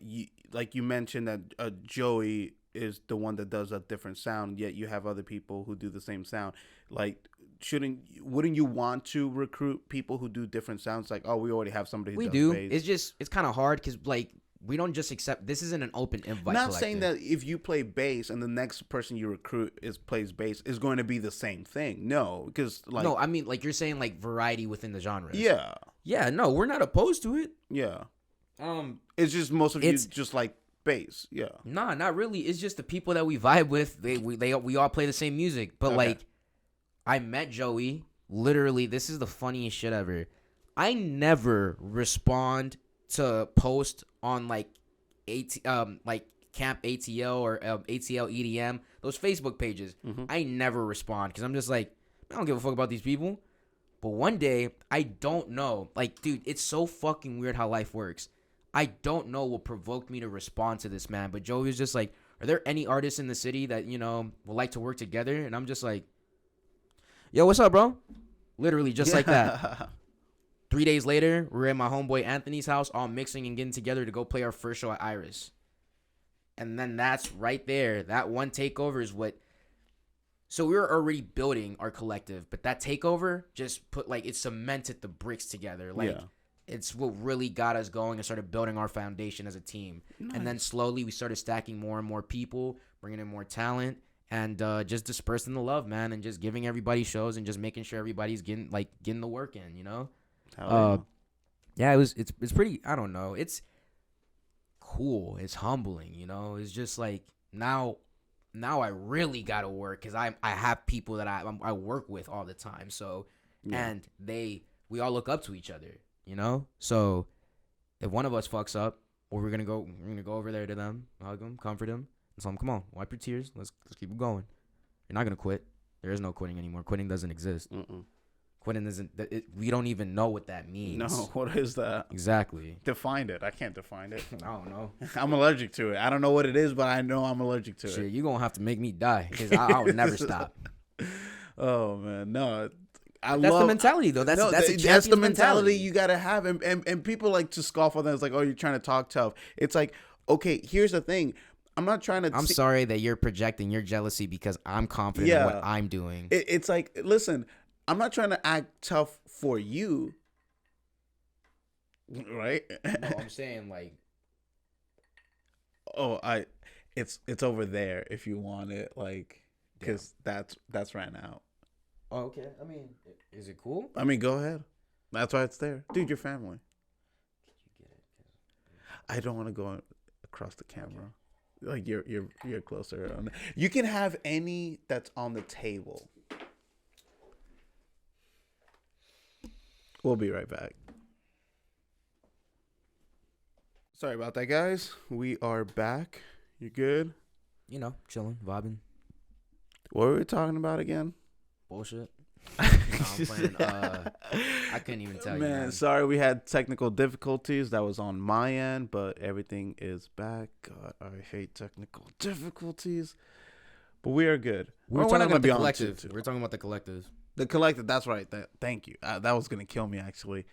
S1: you mentioned that Joey is the one that does a different sound, yet you have other people who do the same sound. Like, wouldn't you want to recruit people who do different sounds? Like, oh, we already have somebody who does bass.
S2: It's kind of hard because we don't just accept. This isn't an open invite.
S1: Not saying that if you play bass and the next person you recruit plays bass is going to be the same thing. No, because
S2: no, I mean you're saying variety within the genres.
S1: Yeah.
S2: Yeah. No, we're not opposed to it.
S1: Yeah. It's just most of you just like bass. Yeah.
S2: Nah, not really. It's just the people that we vibe with. We all play the same music. But
S1: Okay.
S2: I met Joey. Literally, this is the funniest shit ever. I never respond to post on Camp ATL or ATL EDM, those Facebook pages. I never respond because I'm just I don't give a fuck about these people. But one day, I don't know. Dude, it's so fucking weird how life works. I don't know what provoked me to respond to this, man. But Joey was just are there any artists in the city that, would like to work together? And I'm just yo, what's up, bro? Literally just like that. 3 days later, we're at my homeboy Anthony's house, all mixing and getting together to go play our first show at Iris. And then that's right there. That one takeover is what... So we were already building our collective, but that takeover just put, it cemented the bricks together. It's what really got us going and started building our foundation as a team. Nice. And then slowly we started stacking more and more people, bringing in more talent, and just dispersing the love, man, and just giving everybody shows and just making sure everybody's getting the work in, Yeah, it's pretty, I don't know. It's cool. It's humbling, It's just now I really got to work because I have people that I work with all the time. So, and we all look up to each other, So if one of us fucks up, we're going to go over there to them, hug them, comfort them, and tell them, come on, wipe your tears. Let's keep it going. You're not going to quit. There is no quitting anymore. Quitting doesn't exist. Quitting isn't. We don't even know what that means.
S1: No, what is that?
S2: Exactly.
S1: Define it. I can't define it.
S2: I don't know.
S1: I'm allergic to it. I don't know what it is, but I know I'm allergic to it.
S2: You're going to have to make me die because I would never stop.
S1: Oh, man. No.
S2: That's the mentality, though. That's
S1: the mentality you got to have. And people like to scoff on that. It's oh, you're trying to talk tough. It's okay, here's the thing. I'm not trying to...
S2: I'm sorry that you're projecting your jealousy because I'm confident in what I'm doing.
S1: It's listen... I'm not trying to act tough for you, right?
S2: No, I'm saying
S1: it's over there if you want it, because that's ran out.
S2: Oh, okay. I mean, is it cool?
S1: I mean, go ahead. That's why it's there, dude. Your family.
S2: Could you get it?
S1: I don't want to go across the camera. Okay. You're closer. You can have any that's on the table. We'll be right back. Sorry about that, guys. We are back. You good?
S2: Chilling, vibing.
S1: What were we talking about again?
S2: Bullshit. No, I'm playing. I couldn't even tell you. Man,
S1: sorry we had technical difficulties. That was on my end, but everything is back. God, I hate technical difficulties. But we are good.
S2: We're talking about the collective. We're talking about the collective.
S1: The collective, that's right. Thank you. That was gonna kill me actually.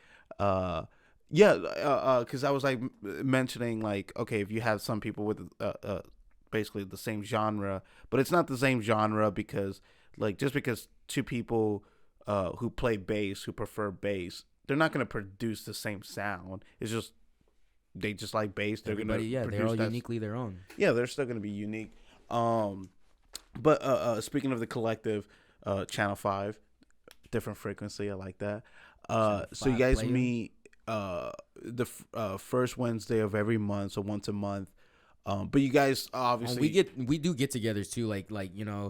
S1: Yeah, because I was like mentioning like, okay, if you have some people with basically the same genre, but it's not the same genre because like just because two people who play bass who prefer bass, they're not gonna produce the same sound. It's just they just like bass. They're
S2: Everybody,
S1: gonna
S2: yeah,
S1: produce
S2: they're all
S1: that.
S2: uniquely their own.
S1: Yeah, they're still gonna be unique. But speaking of the collective, Channel 5, different frequency. I like that. So you guys
S2: Player.
S1: meet the first Wednesday of every month, so once a month. But you guys obviously
S2: We do get-togethers too, like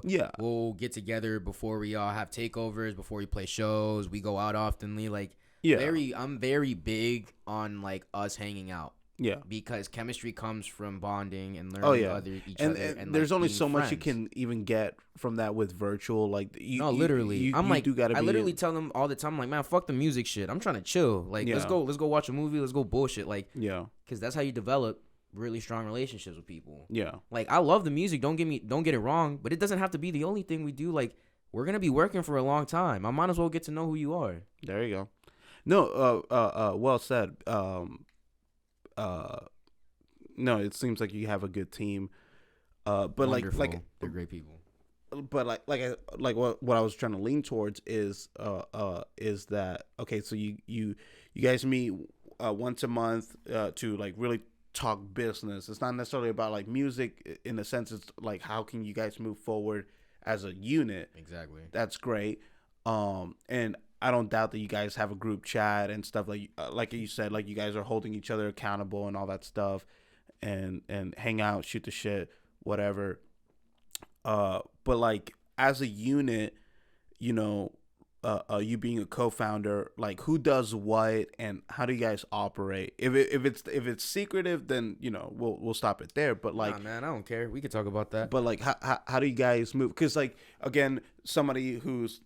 S1: yeah,
S2: we'll get together before we all have takeovers, before we play shows. We go out oftenly, like
S1: yeah,
S2: I'm very big on like us hanging out.
S1: yeah.
S2: Because chemistry comes from bonding and
S1: Oh
S2: learning
S1: yeah,
S2: each
S1: and,
S2: other,
S1: and
S2: and
S1: there's
S2: like,
S1: only
S2: being
S1: so much you
S2: friends.
S1: can even get from that with virtual. Like
S2: No, literally. I'm
S1: you
S2: like,
S1: do gotta
S2: I
S1: be
S2: literally tell them all the time, like, man, fuck the music shit. I'm trying to chill. Like, let's
S1: Yeah.
S2: go watch a movie. Let's go bullshit. Like,
S1: yeah,
S2: because that's how you develop really strong relationships with people.
S1: yeah,
S2: Like, I love the music. Don't get it wrong, but it doesn't have to be the only thing we do. Like, we're gonna be working for a long time. I might as well get to know who you are.
S1: there you go. No, well said. No, it seems like you have a good team. But
S2: Wonderful.
S1: like
S2: They're great people.
S1: but like what I was trying to lean towards is that okay, so you guys meet once a month to like really talk business. It's not necessarily about like music in a sense. It's like how can you guys move forward as a unit.
S2: Exactly.
S1: That's great. And I don't doubt that you guys have a group chat and stuff like you said, like you guys are holding each other accountable and all that stuff, and hang out, shoot the shit, whatever. But like as a unit, you know, you being a co-founder, like who does what and how do you guys operate? If it's secretive, then you know we'll stop it there. But like,
S2: nah, man, I don't care. We could talk about that.
S1: but like how do you guys move? Because like again, somebody who's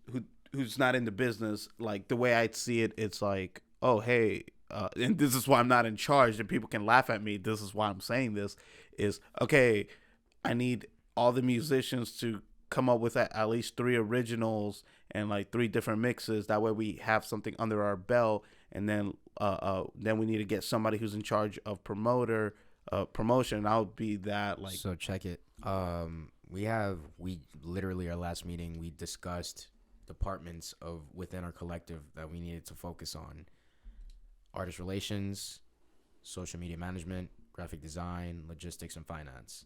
S1: not in the business, like the way I'd see it, it's like, oh hey, and this is why I'm not in charge, and people can laugh at me. This is why I'm saying this is okay. I need all the musicians to come up with at least 3 originals and like 3 different mixes. That way we have something under our belt, and then we need to get somebody who's in charge of promotion. And I'll be that like.
S2: So check it. We literally our last meeting we discussed departments of within our collective that we needed to focus on: artist relations, social media management, graphic design, logistics, and finance.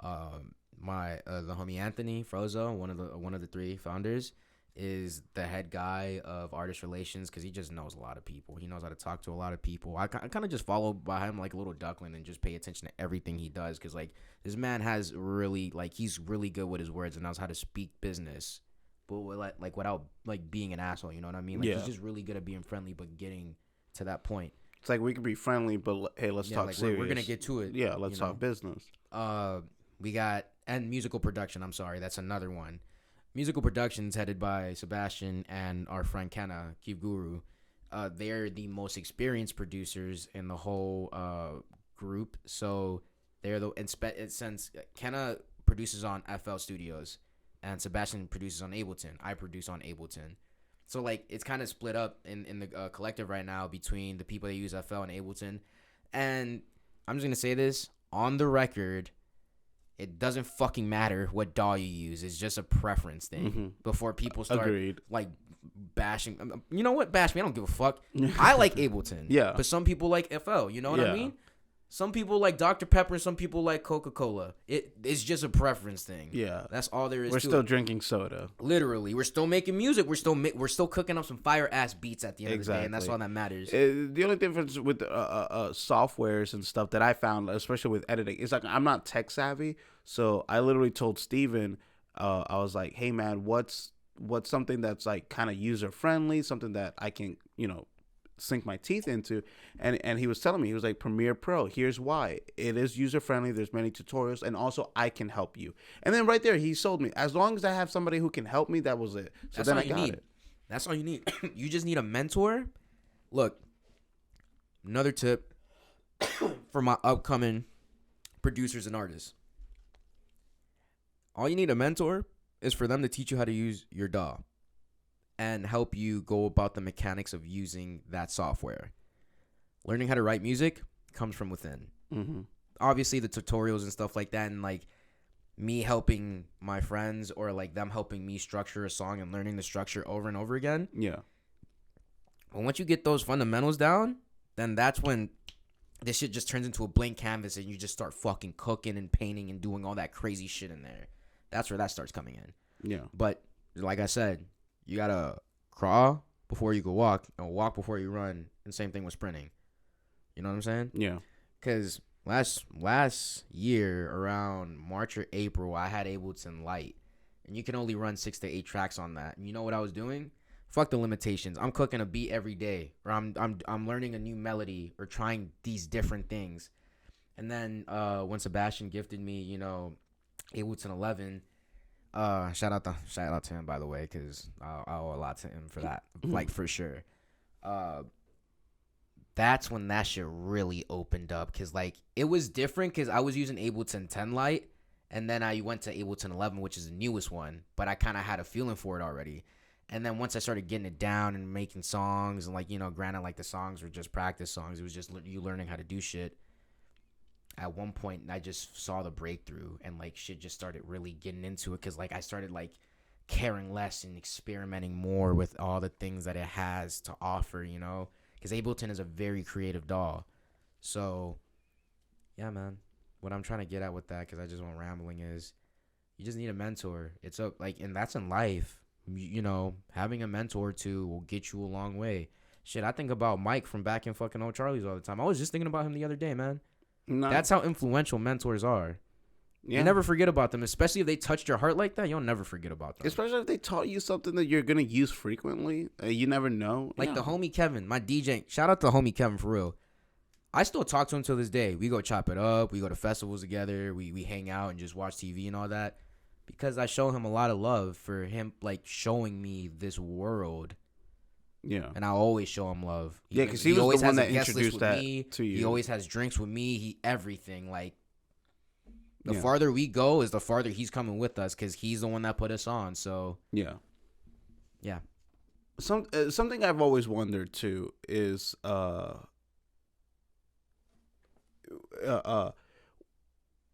S2: The homie Anthony Frozo, one of the 3 founders, is the head guy of artist relations because he just knows a lot of people. He knows how to talk to a lot of people. I kind of just follow by him like a little duckling and just pay attention to everything he does because like this man has really like he's really good with his words and knows how to speak business, but like without like being an asshole. You know what I mean? Like he's just really good at being friendly, but getting to that point.
S1: It's like we can be friendly, but hey, let's talk
S2: like
S1: serious.
S2: we're gonna get to it.
S1: Yeah, let's talk business.
S2: We got and musical production. I'm sorry, that's another one. Musical productions headed by Sebastian and our friend Kenna Keep Guru. They're the most experienced producers in the whole group. So they're since Kenna produces on FL Studios and Sebastian produces on Ableton. I produce on Ableton. So like it's kind of split up in the collective right now between the people that use FL and Ableton. And I'm just gonna say this on the record. It doesn't fucking matter what DAW you use. It's just a preference thing. Before people start like bashing. You know what? Bash me. I don't give a fuck. I like Ableton.
S1: Yeah.
S2: But some people like FL. You know what I mean? Some people like Dr. Pepper and some people like Coca-Cola. It's just a preference thing.
S1: Yeah.
S2: That's all there is
S1: We're
S2: to
S1: still
S2: it.
S1: Literally soda.
S2: Literally. We're still making music. We're still cooking up some fire-ass beats at the end of the day, and that's all that matters.
S1: The only difference with softwares and stuff that I found, especially with editing, is like I'm not tech savvy. So I literally told Steven, I was like, hey, man, what's something that's like kind of user-friendly, something that I can, sink my teeth into, and he was telling me, he was like, Premiere Pro, here's why it is user friendly, there's many tutorials, and also I can help you. And then right there he sold me. As long as I have somebody who can help me, that was it. So
S2: that's
S1: then
S2: all
S1: I
S2: you
S1: got
S2: need.
S1: it.
S2: That's all you need. You just need a mentor. Look, another tip for my upcoming producers and artists: all you need a mentor is for them to teach you how to use your DAW and help you go about the mechanics of using that software. learning how to write music comes from within.
S1: Mm-hmm.
S2: Obviously, the tutorials and stuff like that, and like me helping my friends or like them helping me structure a song and learning the structure over and over again.
S1: Yeah.
S2: But once you get those fundamentals down, then that's when this shit just turns into a blank canvas and you just start fucking cooking and painting and doing all that crazy shit in there. That's where that starts coming in.
S1: Yeah.
S2: But like I said, you gotta crawl before you can walk and walk before you run. And same thing with sprinting. You know what I'm saying?
S1: Yeah.
S2: Because last year around March or April, I had Ableton Lite, and you can only run 6 to 8 tracks on that. And you know what I was doing? Fuck the limitations. I'm cooking a beat every day, or I'm learning a new melody or trying these different things. And then when Sebastian gifted me, you know, Ableton 11. Shout out to him, by the way, because I owe a lot to him for that, like for sure. That's when that shit really opened up, because like it was different, because I was using Ableton 10 Lite, and then I went to Ableton 11, which is the newest one, but I kind of had a feeling for it already. And then once I started getting it down and making songs, and like, you know, granted, like the songs were just practice songs, it was just you learning how to do shit. At one point, I just saw the breakthrough, and like shit just started really getting into it, because like I started like caring less and experimenting more with all the things that it has to offer, you know, because Ableton is a very creative DAW. So yeah, man, what I'm trying to get at with that, because I just went rambling, is you just need a mentor. It's a like, and that's in life, you know, having a mentor too will get you a long way. Shit, I think about Mike from back in fucking Old Charlie's all the time. I was just thinking about him the other day, man.
S1: No.
S2: That's how influential mentors are.
S1: Yeah.
S2: You never forget about them, especially if they touched your heart like that. You'll never forget about them.
S1: Especially if they taught you something that you're gonna use frequently. You never know.
S2: Like the homie Kevin, my DJ. Shout out to the homie Kevin for real. I still talk to him till this day. We go chop it up. We go to festivals together. We hang out and just watch TV and all that, because I show him a lot of love for him, like showing me this world.
S1: Yeah.
S2: And I always show him love.
S1: Yeah, because he was
S2: always
S1: the one
S2: has
S1: that
S2: a guest list
S1: introduced
S2: with
S1: that
S2: me.
S1: to you.
S2: He always has drinks with me. Everything. Like, the
S1: Yeah.
S2: farther we go is the farther he's coming with us, because he's the one that put us on. So
S1: Yeah.
S2: yeah.
S1: Something I've always wondered too is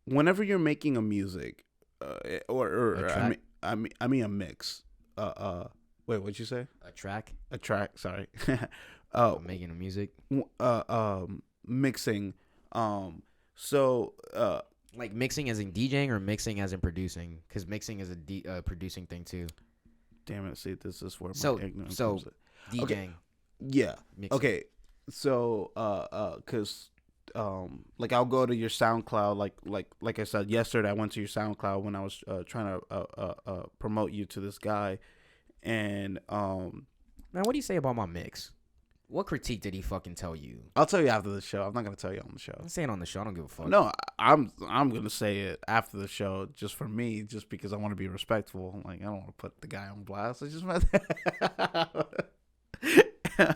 S1: whenever you're making a music or
S2: A track?
S1: I mean a mix. Wait, what'd you say?
S2: A track.
S1: A track. Sorry.
S2: Making the music.
S1: Mixing.
S2: Like mixing as in DJing or mixing as in producing? Because mixing is a producing thing too.
S1: Damn it! See, this is where
S2: So
S1: my ignorance
S2: so
S1: comes in.
S2: DJing.
S1: Okay. Yeah.
S2: Mixing.
S1: Okay. So cause like I'll go to your SoundCloud, like I said yesterday, I went to your SoundCloud when I was trying to promote you to this guy, and
S2: Man, what do you say about my mix? What critique did he fucking tell you?
S1: I'll tell you after the show. I'm not gonna tell you on the show.
S2: I'm saying on the show. I don't give a fuck.
S1: No, I'm gonna say it after the show, just for me, just because I want to be respectful. Like I don't want to put the guy on blast. I just meant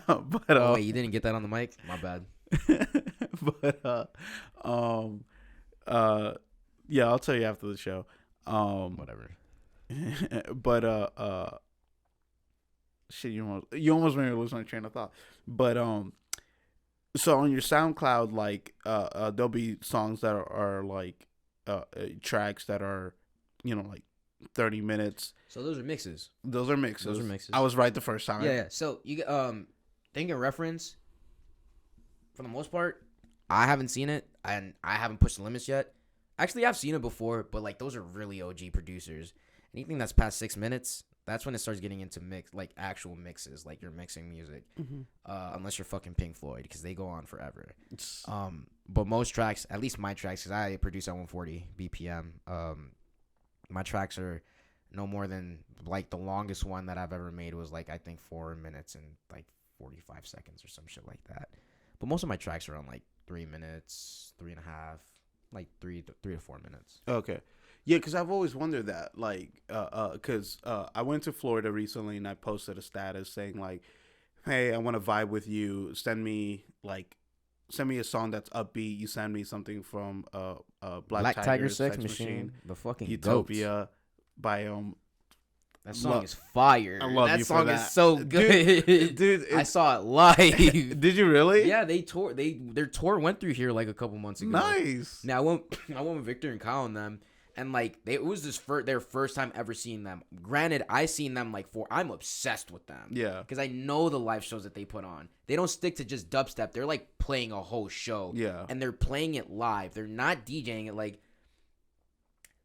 S1: but
S2: Oh wait, you didn't get that on the mic? My bad.
S1: but yeah, I'll tell you after the show.
S2: Whatever.
S1: But shit, you almost made me lose my train of thought. But so on your SoundCloud, like there'll be songs that are like tracks that are, you know, like 30 minutes.
S2: So those are mixes.
S1: Those are mixes.
S2: Those are mixes.
S1: I was right the first time.
S2: Yeah. So you think in reference, for the most part, I haven't seen it, and I haven't pushed the limits yet. Actually, I've seen it before, but like those are really OG producers. Anything that's past 6 minutes, that's when it starts getting into mix, like actual mixes, like you're mixing music.
S1: Mm-hmm.
S2: Unless you're fucking Pink Floyd, because they go on forever. But most tracks, at least my tracks, because I produce at 140 BPM. My tracks are no more than, like, the longest one that I've ever made was like I think 4 minutes and like 45 seconds or some shit like that. But most of my tracks are on like 3 minutes, 3.5, like 3 to 4 minutes.
S1: Okay. Yeah, because I've always wondered that, like, because I went to Florida recently and I posted a status saying, like, hey, I want to vibe with you. Send me a song that's upbeat. You send me something from Black Tiger,
S2: Sex Machine, the fucking
S1: Utopia
S2: goats.
S1: by
S2: That song is fire.
S1: I love
S2: that
S1: you for
S2: song
S1: that.
S2: is so good.
S1: Dude,
S2: I saw it live.
S1: Did you really?
S2: Yeah, their tour went through here like a couple months ago.
S1: Nice.
S2: Now I went with Victor and Kyle and them, and like it was their first time ever seeing them. Granted, I seen them like I'm obsessed with them.
S1: Yeah.
S2: Because I know the live shows that they put on. They don't stick to just dubstep. They're like playing a whole show.
S1: Yeah.
S2: And they're playing it live. They're not DJing it like.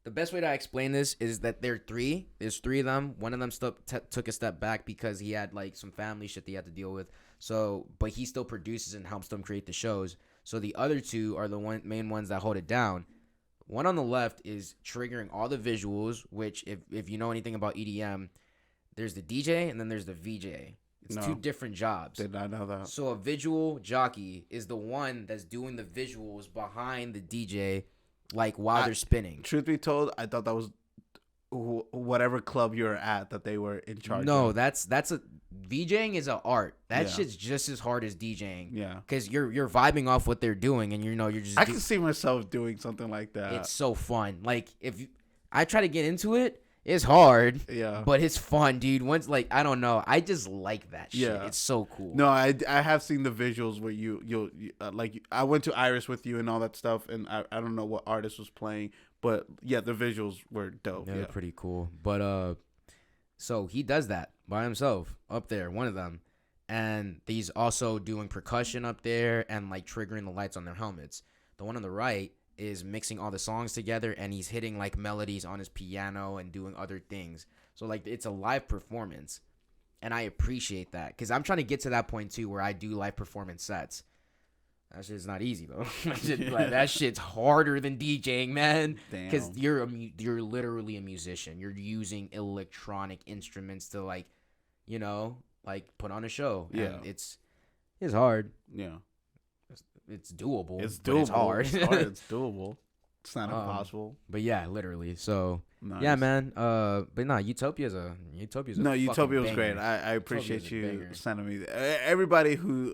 S2: The best way to explain this is that there's three of them. One of them took a step back because he had like some family shit that he had to deal with. So, but he still produces and helps them create the shows. So the other two are the main ones that hold it down. One on the left is triggering all the visuals, which if you know anything about EDM, there's the DJ and then there's the VJ. It's two different jobs.
S1: Did not know that.
S2: So a visual jockey is the one that's doing the visuals behind the DJ. Like while they're spinning.
S1: Truth be told, I thought that was whatever club you were at that they were in charge.
S2: No,
S1: of.
S2: that's a VJing is an art. That shit's just as hard as DJing.
S1: Yeah,
S2: because you're vibing off what they're doing, and you're just.
S1: I can see myself doing something like that.
S2: It's so fun. Like I try to get into it, it's hard.
S1: Yeah,
S2: but it's fun, dude. Once I don't know, I just like that shit. Yeah. It's so cool.
S1: No, I have seen the visuals where you like I went to Iris with you and all that stuff, and I don't know what artist was playing, but yeah, the visuals were dope.
S2: Yeah, they're pretty cool. But so he does that by himself up there, one of them, and he's also doing percussion up there and like triggering the lights on their helmets. The one on the right is mixing all the songs together, and he's hitting like melodies on his piano and doing other things. So like it's a live performance, and I appreciate that because I'm trying to get to that point too where I do live performance sets. That shit's not easy though. That shit's harder than DJing, man. Because you're literally a musician. You're using electronic instruments to like put on a show.
S1: Yeah,
S2: and it's hard.
S1: Yeah.
S2: It's doable.
S1: It's doable.
S2: It's hard.
S1: It's doable. It's not impossible.
S2: But yeah, literally. So
S1: nice.
S2: Yeah, man. But nah, Utopia's
S1: no, Utopia was great. I appreciate you sending me everybody who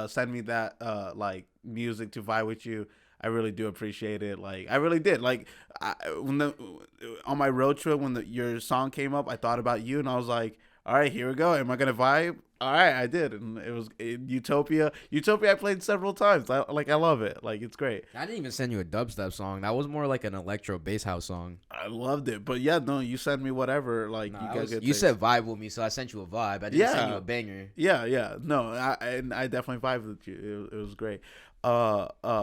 S1: sent me that like music to vibe with you. I really do appreciate it. Like I really did. Like on my road trip when your song came up, I thought about you and I was like, all right, here we go. Am I gonna vibe? All right, I did, and it was Utopia. Utopia, I played several times. I love it. Like it's great.
S2: I didn't even send you a dubstep song. That was more like an electro bass house song.
S1: I loved it, but yeah, no, you sent me whatever. Like
S2: you said vibe with me, so I sent you a vibe. I didn't send you a banger.
S1: Yeah. No, I definitely vibed with you. It was great. And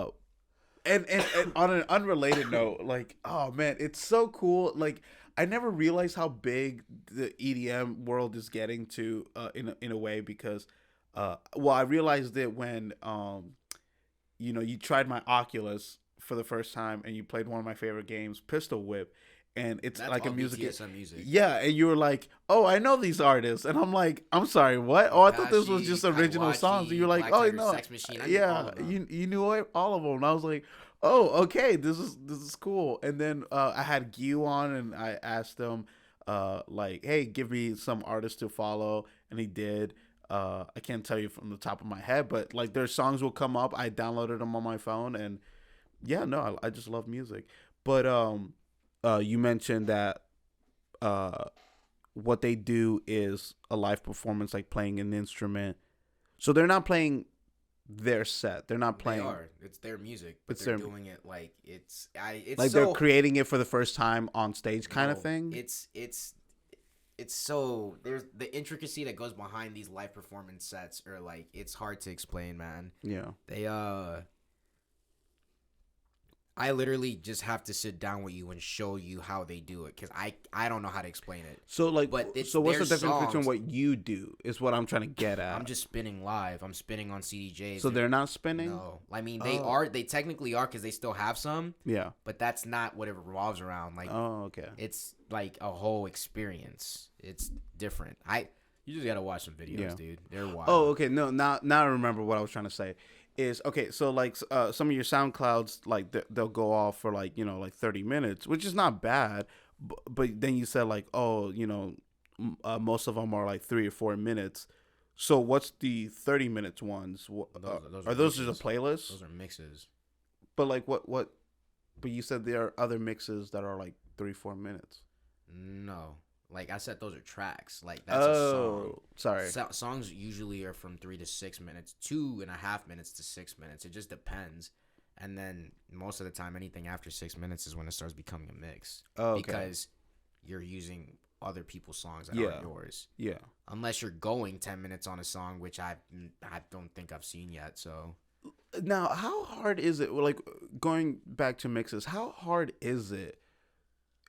S1: on an unrelated note, like, oh man, it's so cool. Like, I never realized how big the EDM world is getting to, in a way, because, I realized it when, you tried my Oculus for the first time and you played one of my favorite games, Pistol Whip, and it's
S2: That's
S1: like a
S2: music.
S1: Yeah, and you were like, "Oh, I know these artists," and I'm like, "I'm sorry, what? Oh, I thought this was just original songs." And you're like, "Oh, no, yeah, you knew all of them." And I was like, "Oh, okay, this is cool." And then I had Gyu on, and I asked him, like, "Hey, give me some artists to follow," and he did. I can't tell you from the top of my head, but like their songs will come up. I downloaded them on my phone, and yeah, no, I just love music. But you mentioned that what they do is a live performance, like playing an instrument. So they're not playing their set. They're not playing.
S2: They are. It's their music, but they're doing it like it's
S1: like they're creating it for the first time on stage, kind of thing.
S2: It's so there's the intricacy that goes behind these live performance sets, or like it's hard to explain, man.
S1: Yeah.
S2: They I literally just have to sit down with you and show you how they do it, because I don't know how to explain it.
S1: So like, what's the difference between what you do is what I'm trying to get at.
S2: I'm just spinning live. I'm spinning on CDJs.
S1: So they're not spinning?
S2: No. I mean, they technically are, because they still have some.
S1: Yeah.
S2: But that's not what it revolves around. Like,
S1: oh, okay.
S2: It's like a whole experience. It's different. You just gotta watch some videos, dude. They're wild.
S1: Oh, okay. No, now I remember what I was trying to say. Is okay, so like some of your SoundClouds, like they'll go off for like like 30 minutes, which is not bad, but then you said like, oh, most of them are like 3 or 4 minutes. So what's the 30 minutes ones? Are those just a playlist?
S2: Those are mixes.
S1: But like what? But you said there are other mixes that are like 3-4 minutes.
S2: No, Like I said, those are tracks. Like that's a song.
S1: Sorry.
S2: Songs usually are from 3 to 6 minutes, 2.5 minutes to 6 minutes. It just depends. And then most of the time, anything after 6 minutes is when it starts becoming a mix.
S1: Okay.
S2: Because you're using other people's songs that aren't yours.
S1: Yeah.
S2: Unless you're going 10 minutes on a song, which I don't think I've seen yet. So
S1: now, how hard is it? Like going back to mixes, how hard is it?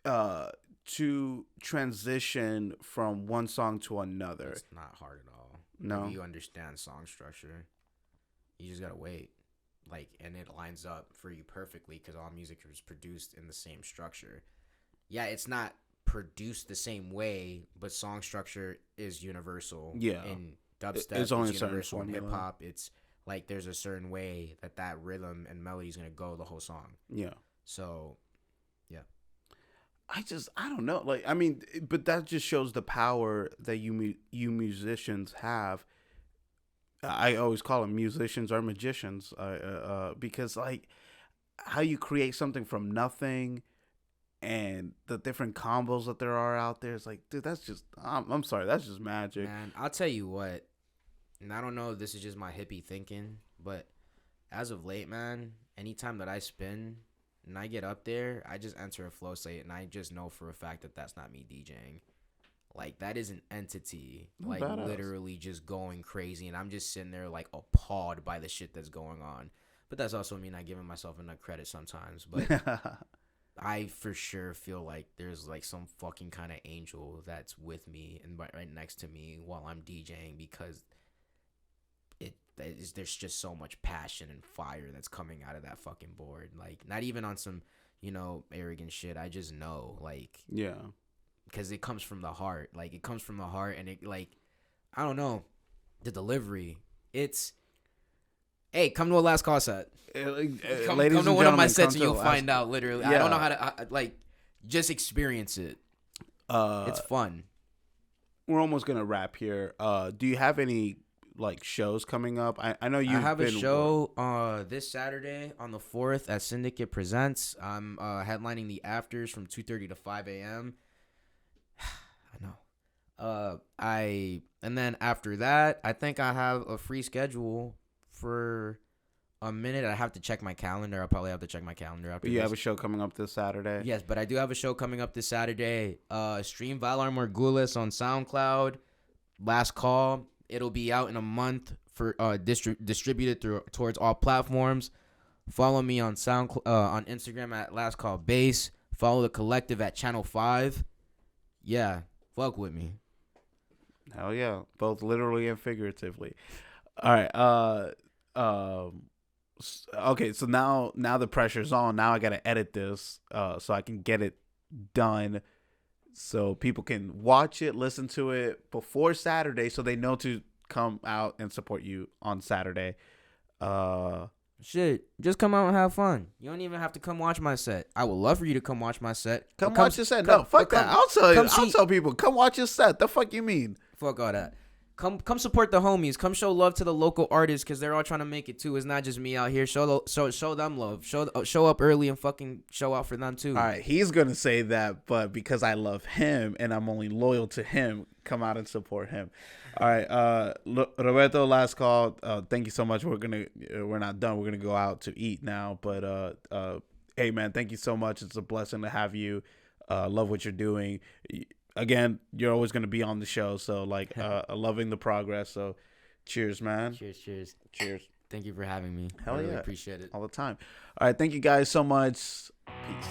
S1: To transition from one song to another.
S2: It's not hard at all.
S1: No.
S2: If you understand song structure, you just gotta wait. Like, and it lines up for you perfectly because all music is produced in the same structure. Yeah, it's not produced the same way, but song structure is universal.
S1: Yeah.
S2: In dubstep,
S1: it's only
S2: it's
S1: a certain
S2: universal. In
S1: formula.
S2: hip hop, it's like there's a certain way that rhythm and melody is gonna go the whole song.
S1: Yeah.
S2: So, yeah.
S1: I don't know. Like, I mean, but that just shows the power that you musicians have. I always call them musicians or magicians, because like how you create something from nothing and the different combos that there are out there. It's like, dude, that's just, I'm sorry, that's just magic.
S2: Man, I'll tell you what, and I don't know if this is just my hippie thinking, but as of late, man, anytime that I spin and I get up there, I just enter a flow state, and I just know for a fact that that's not me DJing. Like, that is an entity, like,
S1: badass.
S2: Literally just going crazy, and I'm just sitting there, like, appalled by the shit that's going on. But that's also me not giving myself enough credit sometimes. But I for sure feel like there's, like, some fucking kind of angel that's with me and right next to me while I'm DJing, because there's just so much passion and fire that's coming out of that fucking board. Like, not even on some, arrogant shit. I just know, like,
S1: yeah,
S2: because it comes from the heart. Like, it comes from the heart, and it, like, I don't know, the delivery. It's, hey, come to a Last Call set. Come to one of my sets and you'll find out. Literally, yeah. I don't know how to just experience it. It's fun.
S1: We're almost gonna wrap here. Do you have any like shows coming up? I know you
S2: have a show this Saturday on the 4th at Syndicate Presents. I'm headlining the afters from 2:30 to 5 a.m. I know. And then after that, I think I have a free schedule for a minute. I have to check my calendar. I'll probably have to check my calendar after.
S1: But you have a show coming up this Saturday?
S2: Yes, but I do have a show coming up this Saturday. Stream Valar Morgulis on SoundCloud. Last Call. It'll be out in a month for distributed towards all platforms. Follow me on on Instagram at Last Call Bass. Follow the collective at Channel 5. Yeah, fuck with me.
S1: Hell yeah, both literally and figuratively. All right. Okay, so now the pressure's on. Now I gotta edit this so I can get it done, so people can watch it, listen to it before Saturday, so they know to come out and support you on Saturday.
S2: Shit, just come out and have fun. You don't even have to come watch my set. I would love for you to come watch my set.
S1: Come watch your set. No, fuck that. I'll tell people, come watch your set. The fuck you mean?
S2: Fuck all that. Come support the homies. Come show love to the local artists, because they're all trying to make it too. It's not just me out here. Show them love. Show up early and fucking show out for them too.
S1: All right, he's gonna say that, but because I love him and I'm only loyal to him, come out and support him. All right, Roberto, Last Call. Thank you so much. We're not done. We're gonna go out to eat now. But hey man, thank you so much. It's a blessing to have you. Love what you're doing. Again, you're always going to be on the show, so like loving the progress. So cheers, man.
S2: Cheers.
S1: Thank
S2: you for having me.
S1: Hell
S2: I really
S1: yeah.
S2: appreciate it.
S1: All the time. All right, thank you guys so much. Peace.